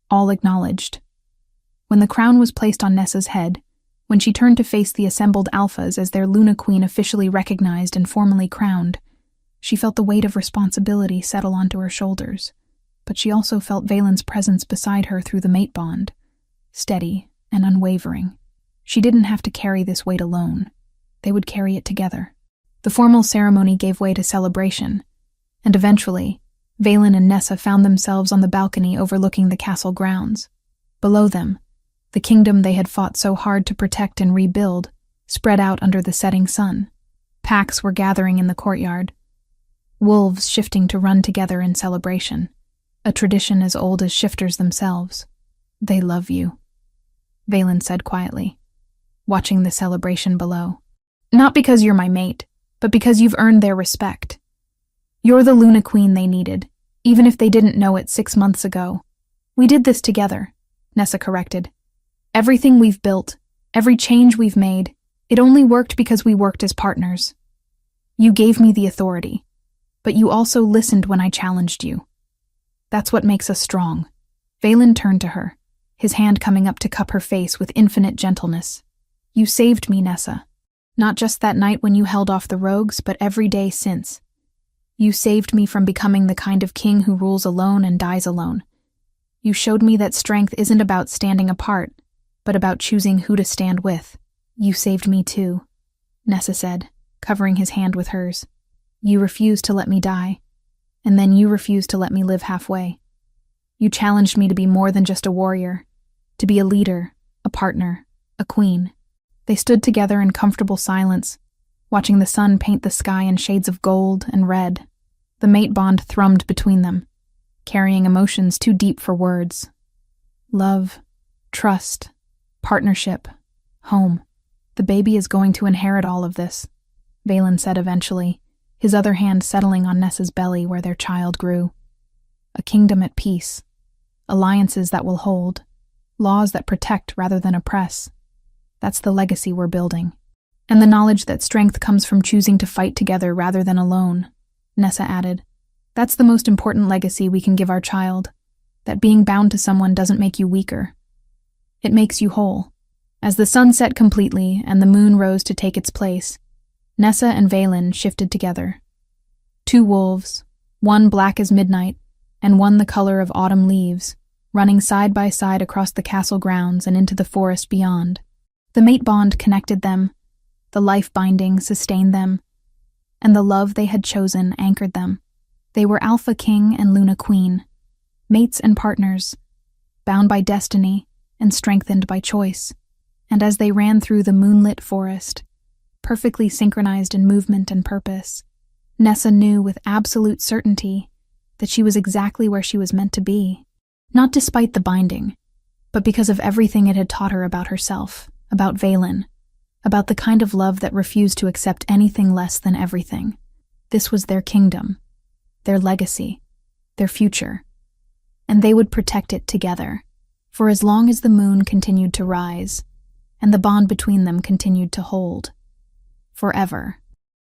All acknowledged. When the crown was placed on Nessa's head, when she turned to face the assembled alphas as their Luna Queen officially recognized and formally crowned, she felt the weight of responsibility settle onto her shoulders, but she also felt Valen's presence beside her through the mate bond, steady and unwavering. She didn't have to carry this weight alone. They would carry it together. The formal ceremony gave way to celebration, and eventually, Valen and Nessa found themselves on the balcony overlooking the castle grounds. Below them, the kingdom they had fought so hard to protect and rebuild spread out under the setting sun. Packs were gathering in the courtyard, wolves shifting to run together in celebration, a tradition as old as shifters themselves. "They love you," Valen said quietly, watching the celebration below. "Not because you're my mate, but because you've earned their respect. You're the Luna Queen they needed, even if they didn't know it 6 months ago. We did this together," Nessa corrected. "Everything we've built, every change we've made, it only worked because we worked as partners. You gave me the authority, but you also listened when I challenged you. That's what makes us strong." Valen turned to her, his hand coming up to cup her face with infinite gentleness. "You saved me, Nessa. Not just that night when you held off the rogues, but every day since. You saved me from becoming the kind of king who rules alone and dies alone. You showed me that strength isn't about standing apart, but about choosing who to stand with." "You saved me too," Nessa said, covering his hand with hers. "You refused to let me die, and then you refused to let me live halfway. You challenged me to be more than just a warrior, to be a leader, a partner, a queen." They stood together in comfortable silence, watching the sun paint the sky in shades of gold and red. The mate bond thrummed between them, carrying emotions too deep for words. Love, trust, partnership, home. "The baby is going to inherit all of this," Valen said eventually, his other hand settling on Nessa's belly where their child grew. "A kingdom at peace, alliances that will hold, laws that protect rather than oppress. That's the legacy we're building. And the knowledge that strength comes from choosing to fight together rather than alone," Nessa added. "That's the most important legacy we can give our child, that being bound to someone doesn't make you weaker. It makes you whole." As the sun set completely and the moon rose to take its place, Nessa and Valen shifted together. 2 wolves, one black as midnight, and one the color of autumn leaves, running side by side across the castle grounds and into the forest beyond. The mate bond connected them, the life binding sustained them, and the love they had chosen anchored them. They were Alpha King and Luna Queen, mates and partners, bound by destiny and strengthened by choice. And as they ran through the moonlit forest, perfectly synchronized in movement and purpose, Nessa knew with absolute certainty that she was exactly where she was meant to be, not despite the binding, but because of everything it had taught her about herself, about Valen, about the kind of love that refused to accept anything less than everything. This was their kingdom, their legacy, their future, and they would protect it together, for as long as the moon continued to rise, and the bond between them continued to hold. Forever.